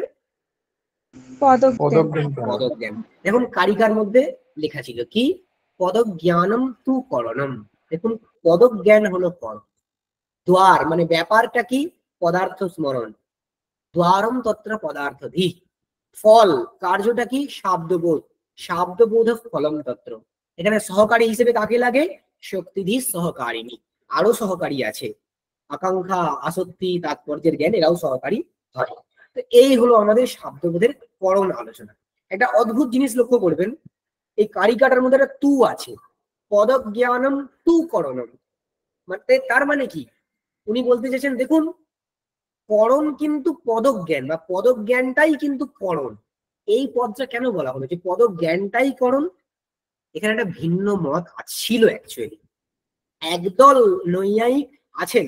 পদজ্ঞান। দেখুন কারিকার মধ্যে লেখা ছিল কি? পদজ্ঞানম তু করণম। দেখুন পদজ্ঞান হলো করণ, দ্বার মানে ব্যাপারটা কি? পদার্থ স্মরণ, দ্বারম তত্র পদার্থধি। ফল কার্যটা কি? শব্দবোধ, শব্দবোধ ফলম তত্র। এখানে সহকারী হিসেবে কাকে লাগে? শক্তিধি সহকারিণী, আরো সহকারী আছে, আকাঙ্ক্ষা, আসক্তি, তাৎপর্যের জ্ঞান, এরাও সহকারী হয়। তো এই হলো আমাদের শব্দবোধের করণ আলোচনা। একটা অদ্ভুত জিনিস লক্ষ্য করবেন, এই কারিকাটার মধ্যে একটা তু আছে, পদজ্ঞানম তু করণম, মানে তার মানে কি? উনি বলতে চাইছেন দেখুন করণ কিন্তু পদজ্ঞান, বা পদজ্ঞানটাই কিন্তু করণ। এই পদটা কেন বলা হলো যে পদজ্ঞানটাই করণ? এখানে একটা ভিন্ন মত ছিল অ্যাকচুয়ালি। একদল নৈয়ায়িক আছেন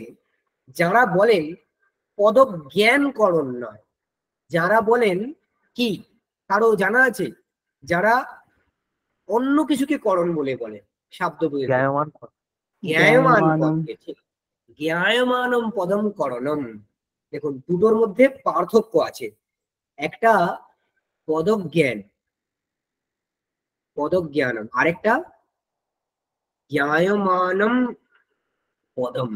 যারা বলেন পদজ্ঞান করণ নয়, যারা বলেন কি, কারো জানা আছে? যারা অন্য কিছুকে করণ বলে বলে, শব্দবোধের জ্ঞায়মান পদকে, ঠিক, জ্ঞায়মানম পদম করণম। দেখুন দুটোর মধ্যে পার্থক্য আছে। একটা পদজ্ঞান, পদজ্ঞানম, আরেকটা জ্ঞায়মানম পদম।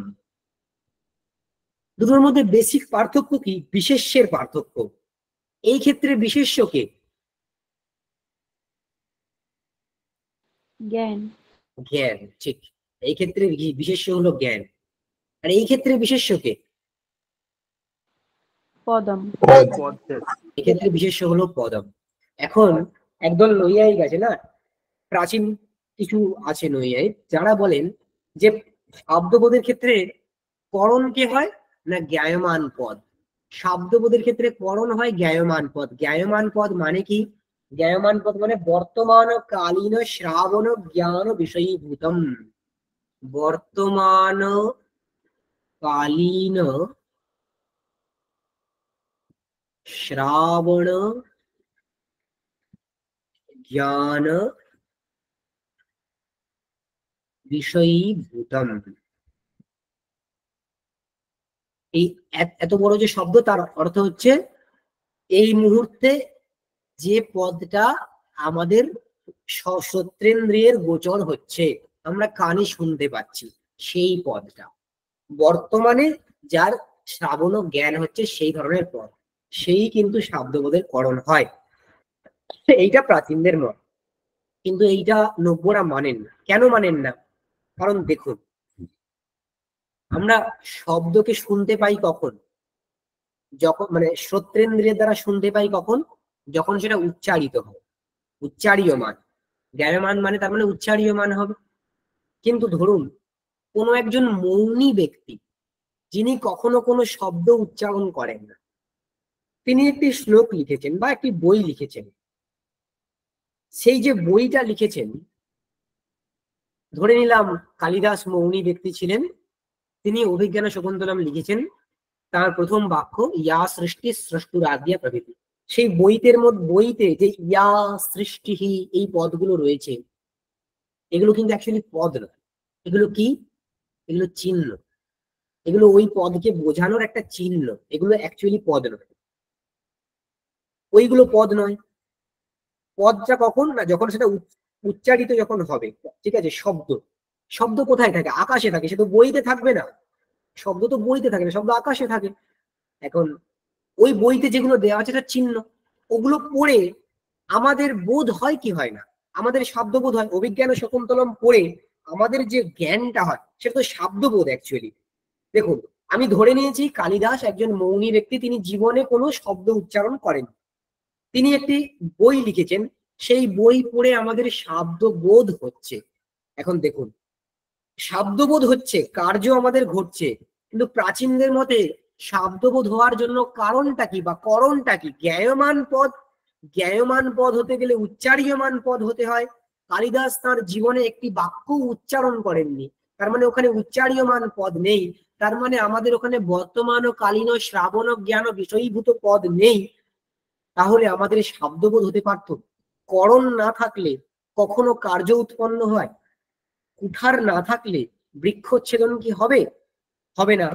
দুটোর মধ্যে বেসিক পার্থক্য কি? বিশেষ্যের পার্থক্য। এই ক্ষেত্রে বিশেষ্যকে জ্ঞান, জ্ঞান, ঠিক, এই ক্ষেত্রে বিশেষ্য হলো জ্ঞান, আর এই ক্ষেত্রে বিশেষ্যকে পদম, এক্ষেত্রে বিশেষ্য হলো পদম। এখন একদল নৈয়ায়িক আছে না, প্রাচীন কিছু আছে নৈয়ায়িক, যারা বলেন যে শব্দবোধের ক্ষেত্রে করণ কে হয় না? জ্ঞায়মান পদ। শব্দবোধের ক্ষেত্রে করণ হয় জ্ঞায়মান পদ। জ্ঞায়মান পদ মানে কি? জ্ঞায়মান পদ মানে বর্তমান কালীন শ্রাবণ জ্ঞান বিষয়ীভূতম। বর্তমান কালীন শ্রাবণ জ্ঞান বিষয়ীভূতম। এই এত বড় যে শব্দ, তার অর্থ হচ্ছে এই মুহূর্তে যে পদটা আমাদের শ্রোত্রেন্দ্রিয়ের গোচর হচ্ছে, আমরা কানে শুনতে পাচ্ছি, সেই পদটা বর্তমানে যার শ্রাবণ ও জ্ঞান হচ্ছে, সেই ধরনের পদ, সেই কিন্তু শব্দবোধের করণ হয়। এইটা প্রাচীনদের মত, কিন্তু এইটা নব্যরা মানেন না। কেন মানেন না? কারণ দেখুন, আমরা শব্দকে শুনতে পাই কখন? যখন মানে শ্রোত্রেন্দ্রিয়ের দ্বারা শুনতে পাই কখন? যখন সেটা উচ্চারিত হয়, উচ্চারীয়মান। জ্ঞায়মান মানে তার মানে উচ্চারীয়মান হবে। কিন্তু ধরুন কোনো একজন মৌনী ব্যক্তি, যিনি কখনো কোনো শব্দ উচ্চারণ করেন না, তিনি একটি শ্লোক লিখেছেন বা একটি বই লিখেছেন। সেই যে বইটা লিখেছেন, ধরে নিলাম কালিদাস মৌনী ব্যক্তি ছিলেন, তিনি অভিজ্ঞান শকুন্তলম লিখেছেন। তার প্রথম বাক্য ইয়া সৃষ্টি স্রষ্টুরাদ্যা প্রভৃতি। সেই বইতে যে ইয়া সৃষ্টি এই পদগুলো রয়েছে, এগুলো কিন্তু অ্যাকচুয়ালি পদ নয়। এগুলো কি? এগুলো চিহ্ন। এগুলো ওই পদকে বোঝানোর একটা চিহ্ন। এগুলো অ্যাকচুয়ালি পদ নয়, ওইগুলো পদ নয়। পদটা কখন না? যখন সেটা উচ্চারিত যখন হবে, ঠিক আছে? শব্দ, শব্দ কোথায় থাকে? আকাশে থাকে। সে তো বইতে থাকবে না। শব্দ তো বইতে থাকে না, শব্দ আকাশে থাকে। এখন ওই বইতে যেগুলো দেওয়া আছে এটা চিহ্ন, ওগুলো পড়ে আমাদের বোধ হয় কি হয় না? আমাদের শব্দবোধ হয়। অভিজ্ঞান শকুন্তলম পড়ে আমাদের যে জ্ঞানটা হয় সেটা তো শব্দবোধ অ্যাকচুয়ালি। দেখুন আমি ধরে নিয়েছি কালিদাস একজন মৌনী ব্যক্তি, তিনি জীবনে কোনো শব্দ উচ্চারণ করেন। তিনি একটি বই লিখেছেন, সেই বই পড়ে আমাদের শাব্দবোধ হচ্ছে। এখন দেখুন, শাব্দবোধ হচ্ছে, কার্য আমাদের ঘটছে, কিন্তু প্রাচীনদের মতে শাব্দবোধ হওয়ার জন্য কারণটা কি বা করণটা কি? জ্ঞায়মান পদ হতে গেলে উচ্চারীয়মান পদ হতে হয়। কালিদাস তার জীবনে একটি বাক্য উচ্চারণ করেননি, তার মানে ওখানে উচ্চারীয়মান পদ নেই। তার মানে আমাদের ওখানে বর্তমান ও কালীন ও শ্রাবণ ও জ্ঞান ও বিষয়ীভূত পদ নেই। তাহলে আমাদের শাব্দবোধ হতে পারত। করণ না থাকলে কখনো কার্য উৎপন্ন হয়? কুঠার না থাকলে বৃক্ষচ্ছেদন কি হবে? হবে না।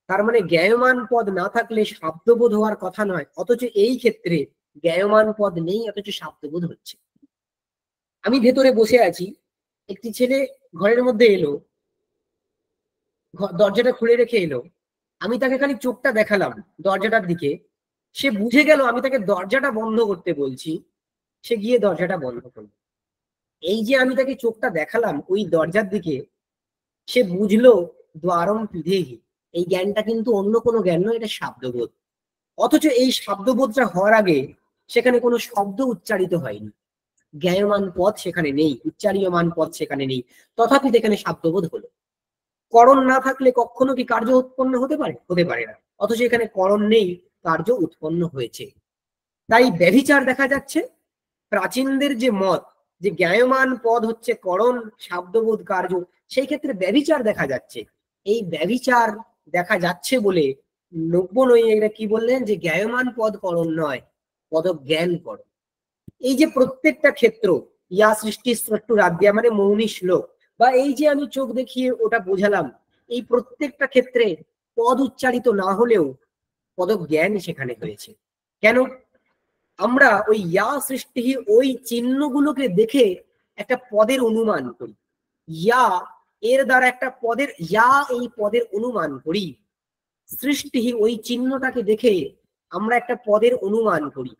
তার মানে জ্ঞায়মান পদ না থাকলে শাব্দবোধ হওয়ার কথা নয়, অথচ এই ক্ষেত্রে জ্ঞায়মান পদ নেই, অথচ শাব্দবোধ হচ্ছে। আমি ভেতরে বসে আছি, একটি ছেলে ঘরের মধ্যে এলো, দরজাটা খুলে রেখে এলো, আমি তাকে খালি চোখটা দেখালাম দরজাটার দিকে, সে বুঝে গেল আমি তাকে দরজাটা বন্ধ করতে বলছি, সে গিয়ে দরজাটা বন্ধ করলো। এই যে আমি তাকে চোখটা দেখালাম ওই দরজার দিকে, সে বুঝলো দ্বারম পিধেহি। এই জ্ঞানটা কিন্তু অন্য কোনো জ্ঞান নয়, এটা শাব্দবোধ। অথচ এই শাব্দবোধটা হওয়ার আগে সেখানে কোনো শব্দ উচ্চারিত হয়নি, জ্ঞায়মান পদ সেখানে নেই, উচ্চারীয়মান পদ সেখানে নেই, তথাপি সেখানে শাব্দবোধ হলো। করণ না থাকলে কখনো কি কার্য উৎপন্ন হতে পারে? হতে পারে না। অথচ এখানে করণ নেই, কার্য উৎপন্ন হয়েছে। তাই ব্যভিচার দেখা যাচ্ছে। প্রাচীনদের যে মত যে জ্ঞায়মান পদ হচ্ছে করণ, শাব্দবোধ কার্য, সেই ক্ষেত্রে ব্যভিচার দেখা যাচ্ছে। এই ব্যভিচার দেখা যাচ্ছে বলে নব্য নৈয়ায়িকরা কি বললেন, যে জ্ঞায়মান পদ করণ নয়, পদ জ্ঞান করণ। এই যে প্রত্যেকটা ক্ষেত্র, ইয়া সৃষ্টি স্রষ্টুর আদ্যা মানে মৌনী শ্লোক, বা এই যে আমি চোখ দেখিয়ে ওটা বোঝালাম, এই প্রত্যেকটা ক্ষেত্রে পদ উচ্চারিত না হলেও পদ জ্ঞান সেখানে হয়েছে। কেন? আমরা ওই ইয়া সৃষ্টি ওই চিহ্নগুলোকে দেখে একটা পদের অনুমান করি, ইয়া এর দ্বারা একটা পদের, ইয়া এই পদের অনুমান করি। সৃষ্টি ওই চিহ্নটাকে দেখে আমরা একটা পদের অনুমান করি।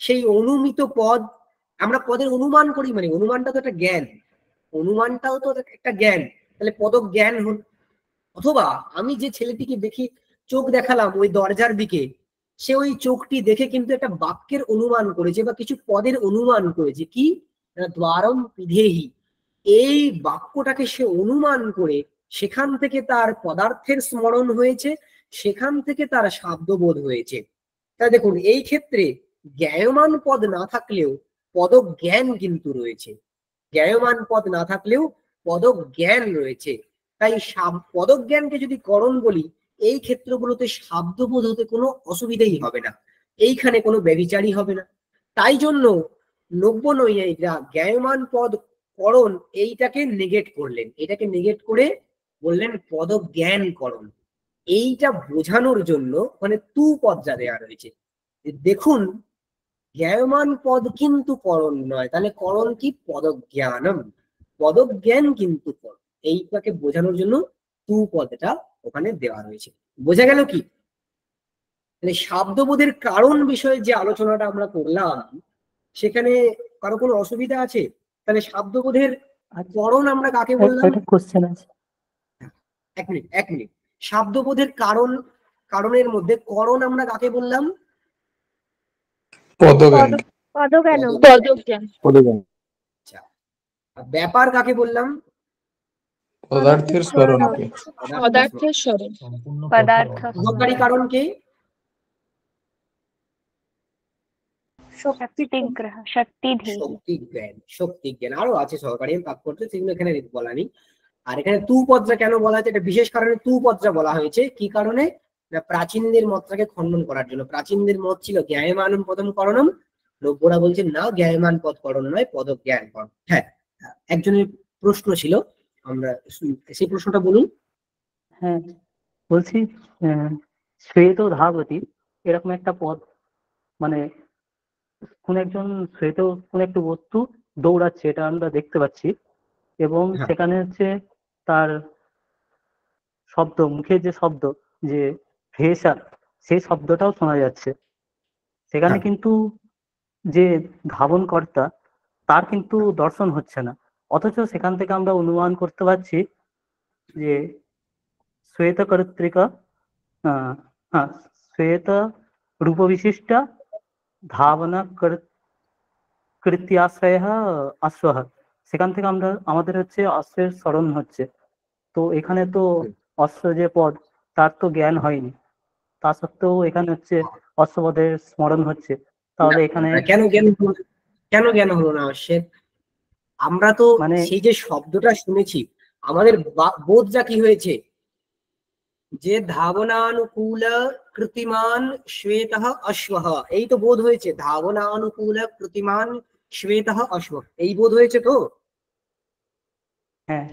সেই অনুমিত পদ আমরা পদের অনুমান করি, মানে অনুমানটা তো একটা জ্ঞান, অনুমানটাও তো একটা জ্ঞান, তাহলে পদ জ্ঞান হল। অথবা আমি যে ছেলেটিকে দেখি চোখ দেখালাম ওই দরজার দিকে, সে ওই চোখটি দেখে কিন্তু একটা বাক্যের অনুমান করেছে বা কিছু পদের অনুমান করেছে, কি? দ্বারম পিধেহি। এই বাক্যটাকে সে অনুমান করে সেখান থেকে তার পদার্থের স্মরণ হয়েছে, সেখান থেকে তার শাব্দবোধ হয়েছে। তাই দেখুন, এই ক্ষেত্রে জ্ঞায়মান পদ না থাকলেও পদ জ্ঞান কিন্তু রয়েছে, জ্ঞায়মান পদ না থাকলেও পদ জ্ঞান রয়েছে। তাই পদজ্ঞানকে যদি করণ বলি, এই ক্ষেত্রগুলোতে শাব্দবোধ হতে কোনো অসুবিধাই হবে না, এইখানে কোনো ব্যভিচারই হবে না। তাই জন্য নব্য নৈয়ায়িকরা জ্ঞায়মান পদ করণ এইটাকে নেগেট করলেন, এটাকে নেগেট করে বললেন পদ জ্ঞান করণ। এইটা বোঝানোর জন্য মানে তু পদটা দেওয়া রয়েছে। দেখুন, জ্ঞায়মান পদ কিন্তু করণ নয়, তাহলে করণ কি? পদজ্ঞানম, পদজ্ঞান কিন্তু করণ। এইটাকে বোঝানোর জন্য তু পদটা ওখানে দেওয়া রয়েছে। বোঝা গেল কি? মানে শাব্দবোধের কারণ বিষয়ে যে আলোচনাটা আমরা করলাম, সেখানে কারো কোনো অসুবিধা আছে? তাহলে শাব্দবোধের করণ আমরা কাকে বললাম? কোশ্চেন আছে। এক মিনিট। শাব্দবোধের কারণের মধ্যে করণ আমরা কাকে বললাম? পদজ্ঞান। পদজ্ঞান। আচ্ছা, ব্যাপার কাকে বললাম? পদার্থের স্মরণকে। পদার্থের স্মরণ। উপকারী কারণ কে? শক্তি জ্ঞান। আরো আছে সহকারী তাৎপর্য, সেগুলো এখানে বলা নেই। আর এখানে তু পদটা কেন বলা হয়েছে? এটা বিশেষ কারণে তু পদটা বলা হয়েছে। কি কারণে? না, প্রাচীনদের মতটাকে খণ্ডন করার জন্য। প্রাচীনদের মত ছিল জ্ঞায়মানম পদম করণম, নব্যরা বলছেন না, জ্ঞায়মান পদ করণ নয়, পদ জ্ঞান করণ। হ্যাঁ, একজনের প্রশ্ন ছিল, আমরা সেই প্রশ্নটা বলুন। হ্যাঁ, বলছি শ্বেত ধাবতী এরকম একটা পদ, মানে কোন একজন শ্বেত কোন একটা বস্তু দৌড়াচ্ছে, এটা আমরা দেখতে পাচ্ছি, এবং হ্যাঁ। সেখানে হচ্ছে তার শব্দ, মুখের যে শব্দ, যে ভেসা, সেই শব্দটাও শোনা যাচ্ছে সেখানে, হ্যাঁ। কিন্তু যে ধাবন কর্তা তার কিন্তু দর্শন হচ্ছে না, অথচ সেখান থেকে আমরা অনুমান করতে পারছি যে শ্বেত কর্তৃকা শ্বেত রূপবিশিষ্টা ধাবনা কৃত্যাশ্রয়ः অশ্বः, সেখান থেকে আমাদের হচ্ছে অশ্বের স্মরণ হচ্ছে। তো এখানে তো অশ্ব যে পদ, তার তো জ্ঞান হয়নি, তা সত্ত্বেও এখানে হচ্ছে অশ্বপদের স্মরণ হচ্ছে। তাহলে এখানে কেন জ্ঞান হলো না? কেন জ্ঞান হলো না অশ্বের? আমরা তো মানে সেই যে শব্দটা শুনেছি, আমাদের বোধটা কি হয়েছে, যে ধাবনানুকূল কৃতিমান শ্বেতঃ অশ্বঃ, এই তো বোধ হয়েছে, ধাবনানুকূল কৃতিমান শ্বেতঃ অশ্ব, এই বোধ হয়েছে তো। হ্যাঁ,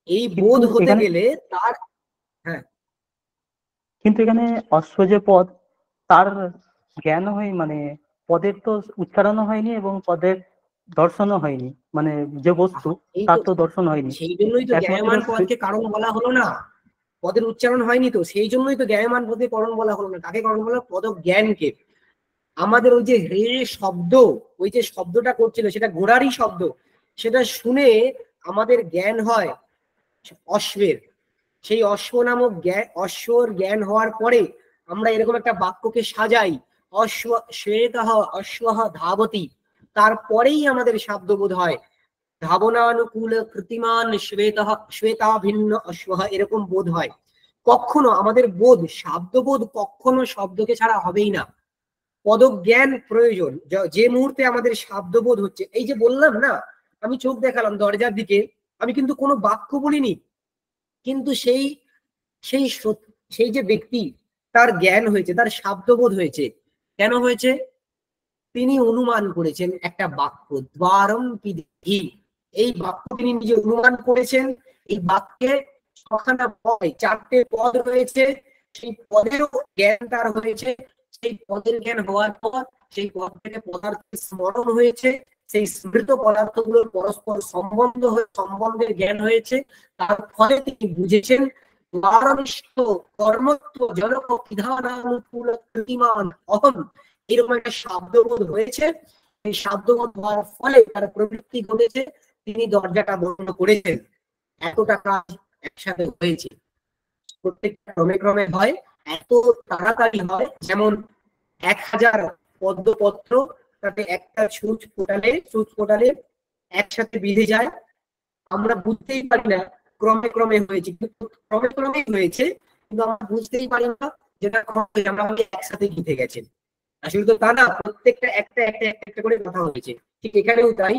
এই কিন্তু বোধ হতে এখানে গেলে তার, হ্যাঁ কিন্তু এখানে অশ্ব যে পদ, তার জ্ঞান হয়, মানে পদের তো উচ্চারণও হয়নি এবং পদের দর্শনও হয়নি, মানে যে বস্তু এই তার তো, তো দর্শন হয়নি। সেই জন্যই তো একমাত্র জ্ঞায়মান পদকে কারণ বলা হলো না, পদের উচ্চারণ হয়নি তো, সেই জন্যই তো জ্ঞায়মান পদে করণ বলা হলো না। কাকে করণ বলা? পদ জ্ঞানকে। আমাদের ওই যে রে শব্দ, ওই যে শব্দটা করছিল, সেটা ঘোড়ারই শব্দ, সেটা শুনে আমাদের জ্ঞান হয় অশ্বের। সেই অশ্ব নামক জ্ঞান, অশ্বর জ্ঞান হওয়ার পরে আমরা এরকম একটা বাক্যকে সাজাই, অশ্ব শ্বেতঃ অশ্বঃ ধাবতি, তারপরেই আমাদের শব্দবোধ হয় ধাবনানুকূল কৃতিমান শ্বেতঃ শ্বেতাভিন্ন অশ্বঃ, এরকম বোধ হয়। কখনো আমাদের বোধ, শব্দবোধ কখনো শব্দকে ছাড়া হবেই না, পদজ্ঞান প্রয়োজন। যে মুহূর্তে আমাদের শব্দবোধ হচ্ছে, এই যে বললাম না, আমি চোখ দেখালাম দরজার দিকে, আমি কিন্তু কোনো বাক্য বলিনি, কিন্তু সেই সেই সেই যে ব্যক্তি, তার জ্ঞান হয়েছে, তার শব্দবোধ হয়েছে। কেন হয়েছে? তিনি অনুমান করেছেন একটা বাক্য, দ্বারম পিধি, এই বাক্য তিনি নিজে অনুমান করেছেন। এই বাক্যে ছখানা পদ, চারটে পদ রয়েছে, সেই পদেরও জ্ঞান তার হয়েছে। সেই পদের জ্ঞান হওয়ার পর সেই পদ থেকে পদার্থের স্মরণ হয়েছে, সেই স্মৃত পদার্থগুলোর পরস্পর সম্বন্ধের জ্ঞান হয়েছে। তার ফলে তিনি বুঝেছেন দ্বারমিষ্ট কর্মত্ব জনক বিধানানুকূল কৃতিমান অহম, এরকম একটা শব্দবোধ হয়েছে। এই শব্দবোধ হওয়ার ফলে তার প্রবৃত্তি ঘটেছে, তিনি দরজাটা বন্ধ করেছেন। এতটা কাজ একসাথে হয়েছে, প্রত্যেকটা ক্রমে ক্রমে হয়, এত তাড়াতাড়ি হয়। যেমন 1000 পদ্মপত্র, তাতে একটা সূচ ফোটালে একসাথে বিঁধে যায়, আমরা বুঝতেই পারি না ক্রমে ক্রমে হয়েছে, কিন্তু ক্রমে ক্রমেই হয়েছে, কিন্তু আমরা বুঝতেই পারি না যেটা আমরা একসাথে গিতে গেছে। আসলে তো তা না, প্রত্যেকটা একটা একটা একটা একটা করে কথা হয়েছে। ঠিক এখানেও তাই,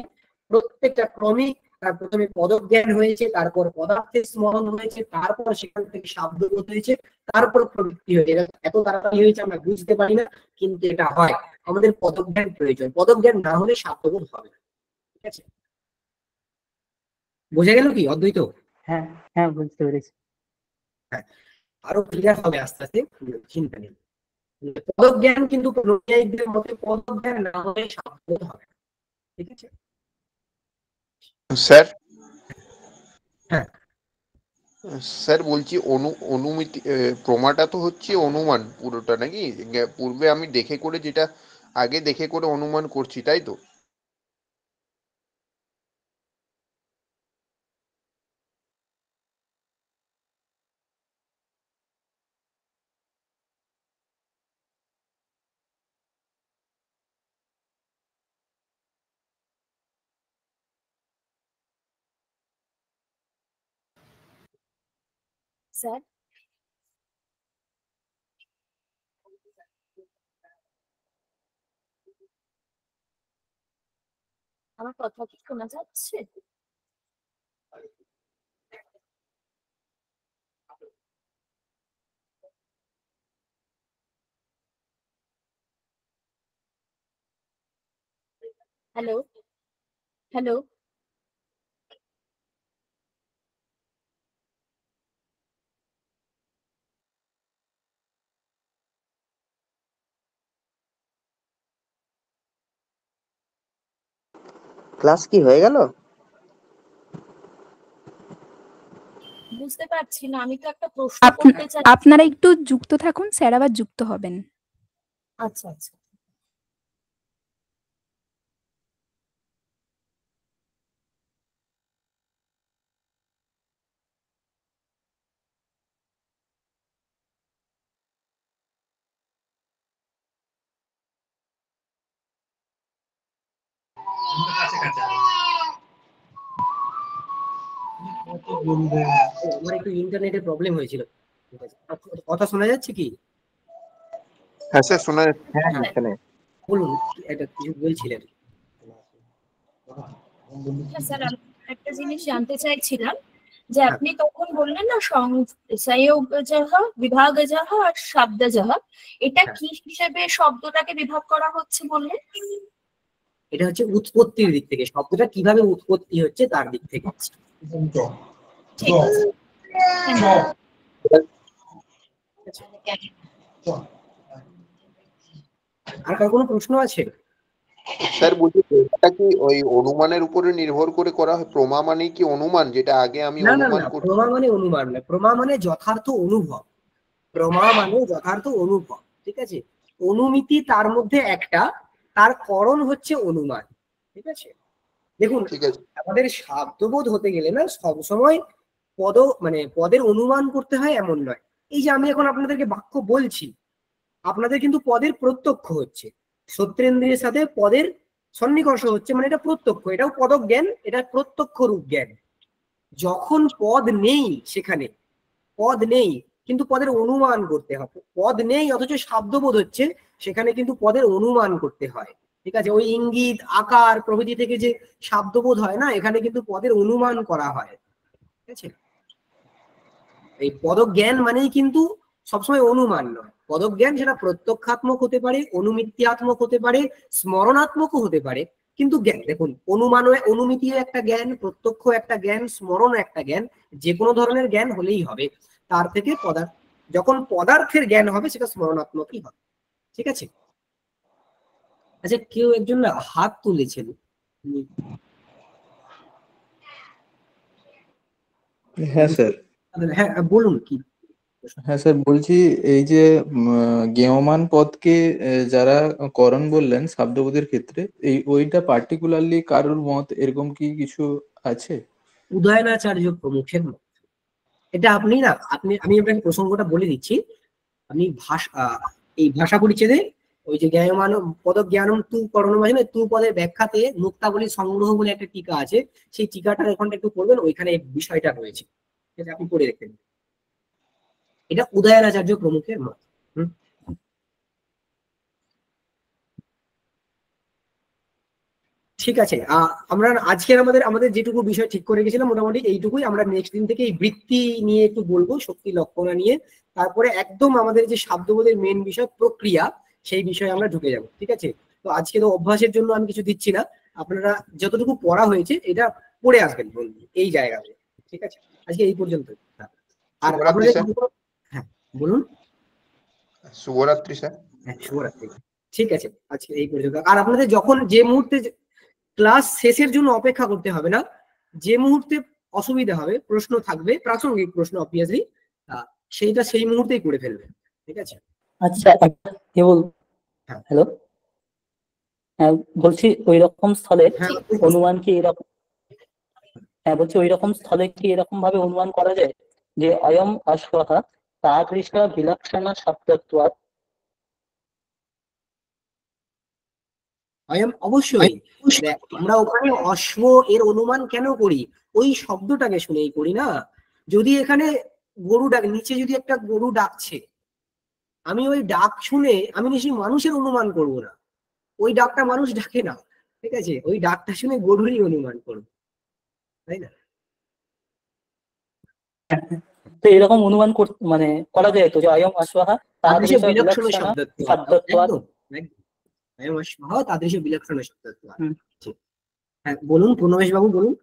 প্রত্যেকটা ক্রমে তার প্রথমে পদজ্ঞান হয়েছে, তারপর পদার্থের স্মরণ হয়েছে, তারপর সেখান থেকে শব্দবোধ হয়েছে, তারপর প্রবৃত্তি হয়েছে। এত তাড়াতাড়ি হয়েছে আমরা বুঝতে পারি না, কিন্তু এটা হয়। আমাদের পদজ্ঞান প্রয়োজন, পদজ্ঞান না হলে শব্দবোধ হবে না। ঠিক আছে, বোঝা গেল কি অদ্বৈত? হ্যাঁ, হ্যাঁ, বুঝতে পেরেছি। হ্যাঁ, আরো ক্লিয়ার হবে আস্তে আস্তে, চিন্তা নেই। পদজ্ঞান কিন্তু নৈয়ায়িকদের মতে পদজ্ঞান না হলে শব্দবোধ হবে না। ঠিক আছে, স্যার, হ্যাঁ স্যার বলছি অনুমিতি প্রমাটা তো হচ্ছে অনুমান পুরোটা নাকি? পূর্বে আমি দেখে করে যেটা আগে দেখে করে অনুমান করছি, তাই তো? স্যার, আমার কথা কি শোনা যাচ্ছে? Hello, hello. ক্লাস কি হয়ে গেল? বুঝতে পারছি না, আমি তো একটা প্রশ্ন করতে চাই। আপনারা একটু যুক্ত থাকুন, স্যার আবার যুক্ত হবেন। আচ্ছা, আচ্ছা। আমার একটু ইন্টারনেটের প্রবলেম হয়েছিল। ঠিক আছে, কথা শোনা যাচ্ছে কি? হ্যাঁ স্যার শোনা যাচ্ছে। হ্যাঁ এখানে বলুন, এটা কিছু বলছিলেন। হ্যাঁ স্যার, আমি একটা জিনিস জানতে চাইছিলাম যে হ্যাঁ। আপনি তখন বললেন না সংযোগজহ, বিভাগজহ আর শব্দজহ, এটা হ্যাঁ। কি হিসেবে শব্দটাকে বিভাগ করা হচ্ছে বললেন? এটা হচ্ছে উৎপত্তির দিক থেকে, শব্দটা কিভাবে উৎপত্তি হচ্ছে তার দিক থেকে। ঠিক আছে। আর কার কোনো প্রশ্ন আছে? স্যার বলছি এটা কি ওই অনুমানের উপরে নির্ভর করে করা হয়? প্রমা মানে কি অনুমান, যেটা আগে আমি না না অনুমান না, করছি? প্রমা মানে অনুমান না, প্রমা মানে যথার্থ অনুভব। প্রমা মানে যথার্থ অনুভব, ঠিক আছে। অনুমিতি তার মধ্যে একটা, তার করণ হচ্ছে অনুমান, ঠিক আছে। দেখুন, ঠিক আছে। আমাদের শব্দবোধ হতে গেলে না সবসময় পদের অনুমান করতে হয় এমন নয়। এই যে আমি এখন আপনাদেরকে বাক্য বলছি, আপনাদের কিন্তু পদের প্রত্যক্ষ হচ্ছে, সত্যেন্দ্রিয়ের সাথে পদের সন্নিকর্ষ হচ্ছে, মানে এটা প্রত্যক্ষ, এটাও পদক জ্ঞান, এটা প্রত্যক্ষ রূপ জ্ঞান। যখন পদ নেই, সেখানে পদ নেই কিন্তু পদের অনুমান করতে হবে। পদ নেই অথচ শব্দবোধ হচ্ছে, সেখানে কিন্তু পদের অনুমান করতে হয়, ঠিক আছে। ওই ইঙ্গিত, আকার প্রভৃতি থেকে যে শব্দবোধ হয় না, এখানে কিন্তু পদের অনুমান করা হয়, ঠিক আছে। এই পদক জ্ঞান মানেই কিন্তু সবসময় অনুমান নয়। পদক জ্ঞান সেটা প্রত্যক্ষাত্মক হতে পারে, অনুমিত্যাত্মক হতে পারে, স্মরণাত্মকও হতে পারে। কিন্তু জ্ঞান দেখুন, অনুমিতিও একটা জ্ঞান, প্রত্যক্ষ একটা জ্ঞান, স্মরণ একটা জ্ঞান, যে কোনো ধরনের জ্ঞান হলেই হবে। তার থেকে যখন পদার্থের জ্ঞান হবে সেটা স্মরণাত্মকই হবে, ঠিক আছে। আচ্ছা, কেউ একজন না হাত তুলেছেন। হ্যাঁ স্যার। হ্যাঁ বলুন কি? হ্যাঁ স্যার, বলছি এই যে জ্ঞেয়মান পদকে যারা করণ বললেন শব্দবোধের ক্ষেত্রে, ওইটা পার্টিকুলারলি কারোর মত এরকম কি কিছু আছে? উদয়নাচার্য প্রমুখের মত। এটা আপনি আমি আপনাকে প্রসঙ্গটা বলে দিচ্ছি। আপনি এই ভাষা পরিচ্ছেদে ওই যে জ্ঞায়মান পদক জ্ঞানম তু করণ মানে তু পদের ব্যাখ্যাতে মুক্তাবলী সংগ্রহ বলে একটা টিকা আছে, সেই টিকাটা এখানটা একটু পড়বেন, ওইখানে এই বিষয়টা রয়েছে, ঠিক আছে, আপনি পড়ে দেখবেন। এটা উদয়নাচার্য প্রমুখের মত। ঠিক আছে, আমরা আজকের আমাদের যেটুকু বিষয় ঠিক করে গেছিলাম মোটামুটি এইটুকুই। আমরা নেক্সট দিন থেকে এই বৃত্তি নিয়ে একটু বলবো, শক্তি লক্ষণা নিয়ে। তারপরে একদম আমাদের যে শব্দবোধের মেন বিষয় প্রক্রিয়া, সেই বিষয়ে আমরা ঢুকে যাব, ঠিক আছে। তো আজকে তো অভ্যাসের জন্য আমি কিছু দিচ্ছি না, আপনারা যতটুকু পড়া হয়েছে এটা পড়ে আসবেন বন্ধু এই জায়গাতে, ঠিক আছে। আজকে এই পর্যন্ত। আর আপনাদের হ্যাঁ বলুন। শুভরাত্রি স্যার। হ্যাঁ শুভরাত্রি। ঠিক আছে, আজকে এই পর্যন্ত। আর আপনাদের যখন যে মুহূর্তে ক্লাস শেষের জন্য অপেক্ষা করতে হবে না, যে মুহূর্তে অসুবিধা হবে, প্রশ্ন থাকবে, প্রাসঙ্গিক প্রশ্ন অবভিয়াসলি, সেইটা সেই মুহূর্তেই করে ফেলবে, ঠিক আছে। আচ্ছা, কেবল হ্যালো, হ্যাঁ বলছি ওই রকম স্থলে অনুমান কি এরকম, হ্যাঁ বলছি ওই রকম স্থলে কি এরকম ভাবে অনুমান করা যায় যে অয়ম অশ্বঃ তাদৃশ বিলক্ষণ শব্দত্বাৎ? অবশ্যই। আমরা ওখানে অশ্ব এর অনুমান কেন করি? ওই শব্দটাকে শুনেই করি না। যদি এখানে গরু নিচে যদি একটা গরু ডাকছে, আমি ওই ডাক শুনে আমি নিশ্চয়ই মানুষের অনুমান করব না, ওই ডাকটা মানুষ ডাকে না, ঠিক আছে। ওই ডাকটা শুনে গরুরই অনুমান করবো, তাই না? তো এরকম অনুমান মানে করা যায় তো যে অয়ম অশ্বঃ তাদৃশ বিলক্ষণ শব্দত্বাৎ। তাদৃশ বিলক্ষণ শব্দত্বাৎ। হ্যাঁ বলুন প্রণবেশ বাবু, বলুন।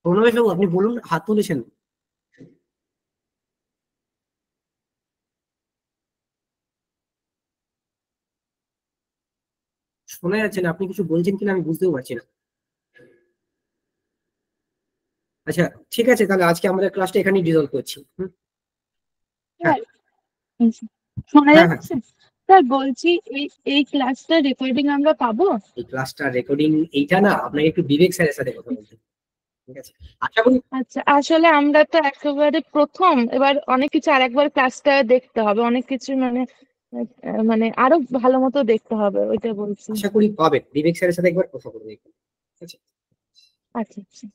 প্রণবেশ বাবু আপনি বলুন, হাত তুলেছেন। শোনা যাচ্ছে না, আপনি কিছু বলছেন কিনা আমি বুঝতেও পারছি না। আচ্ছা ঠিক আছে, তাহলে আজকে আমাদের ক্লাসটা এখানেই ডিসলভ করছি। শোনা যাচ্ছে? স্যার বলছি এই ক্লাসটা রেকর্ডিং আমরা পাবো? এই ক্লাসটা রেকর্ডিং এইটা না, আপনাকে একটু বিবেক স্যারের সাথে কথা বলতে, ঠিক আছে। আশা করি। আচ্ছা, আসলে আমরা তো একেবারে প্রথম, এবার অনেক কিছু আরেকবার ক্লাসটা দেখতে হবে, অনেক কিছু মানে মানে আরো ভালো মতো দেখতে হবে, ওইটা বলছি। আশা করি পাবেন, বিবেক স্যারের সাথে একবার কথা বলে দেখবেন। ঠিক আছে? আচ্ছা আচ্ছা।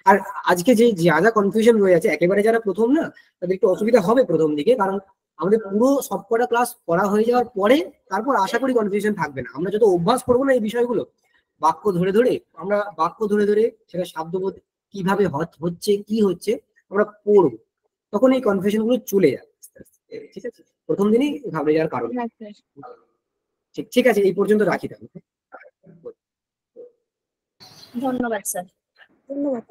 আর আজকে যে যা যা কনফিউশন রয়ে আছে, একেবারে যারা প্রথম না তাদের একটু অসুবিধা হবে প্রথম দিকে, কারণ আমাদের পুরো সবকটা ক্লাস পড়া হয়ে যাওয়ার পরে তারপর আশা করি কনফিউশন থাকবে না। আমরা যত অভ্যাস করবো না এই বিষয়গুলো, বাক্য ধরে ধরে আমরা বাক্য ধরে ধরে সেটা শব্দবোধ কিভাবে হচ্ছে কি হচ্ছে আমরা পড়বো, তখন এই কনফিউশন গুলো চলে যাবে আস্তে আস্তে। ঠিক আছে, প্রথম দিনই ঘাবড়ে যাওয়ার কারণ। হ্যাঁ স্যার। ঠিক আছে, এই পর্যন্ত রাখি তাহলে। ধন্যবাদ স্যার। ধন্যবাদ।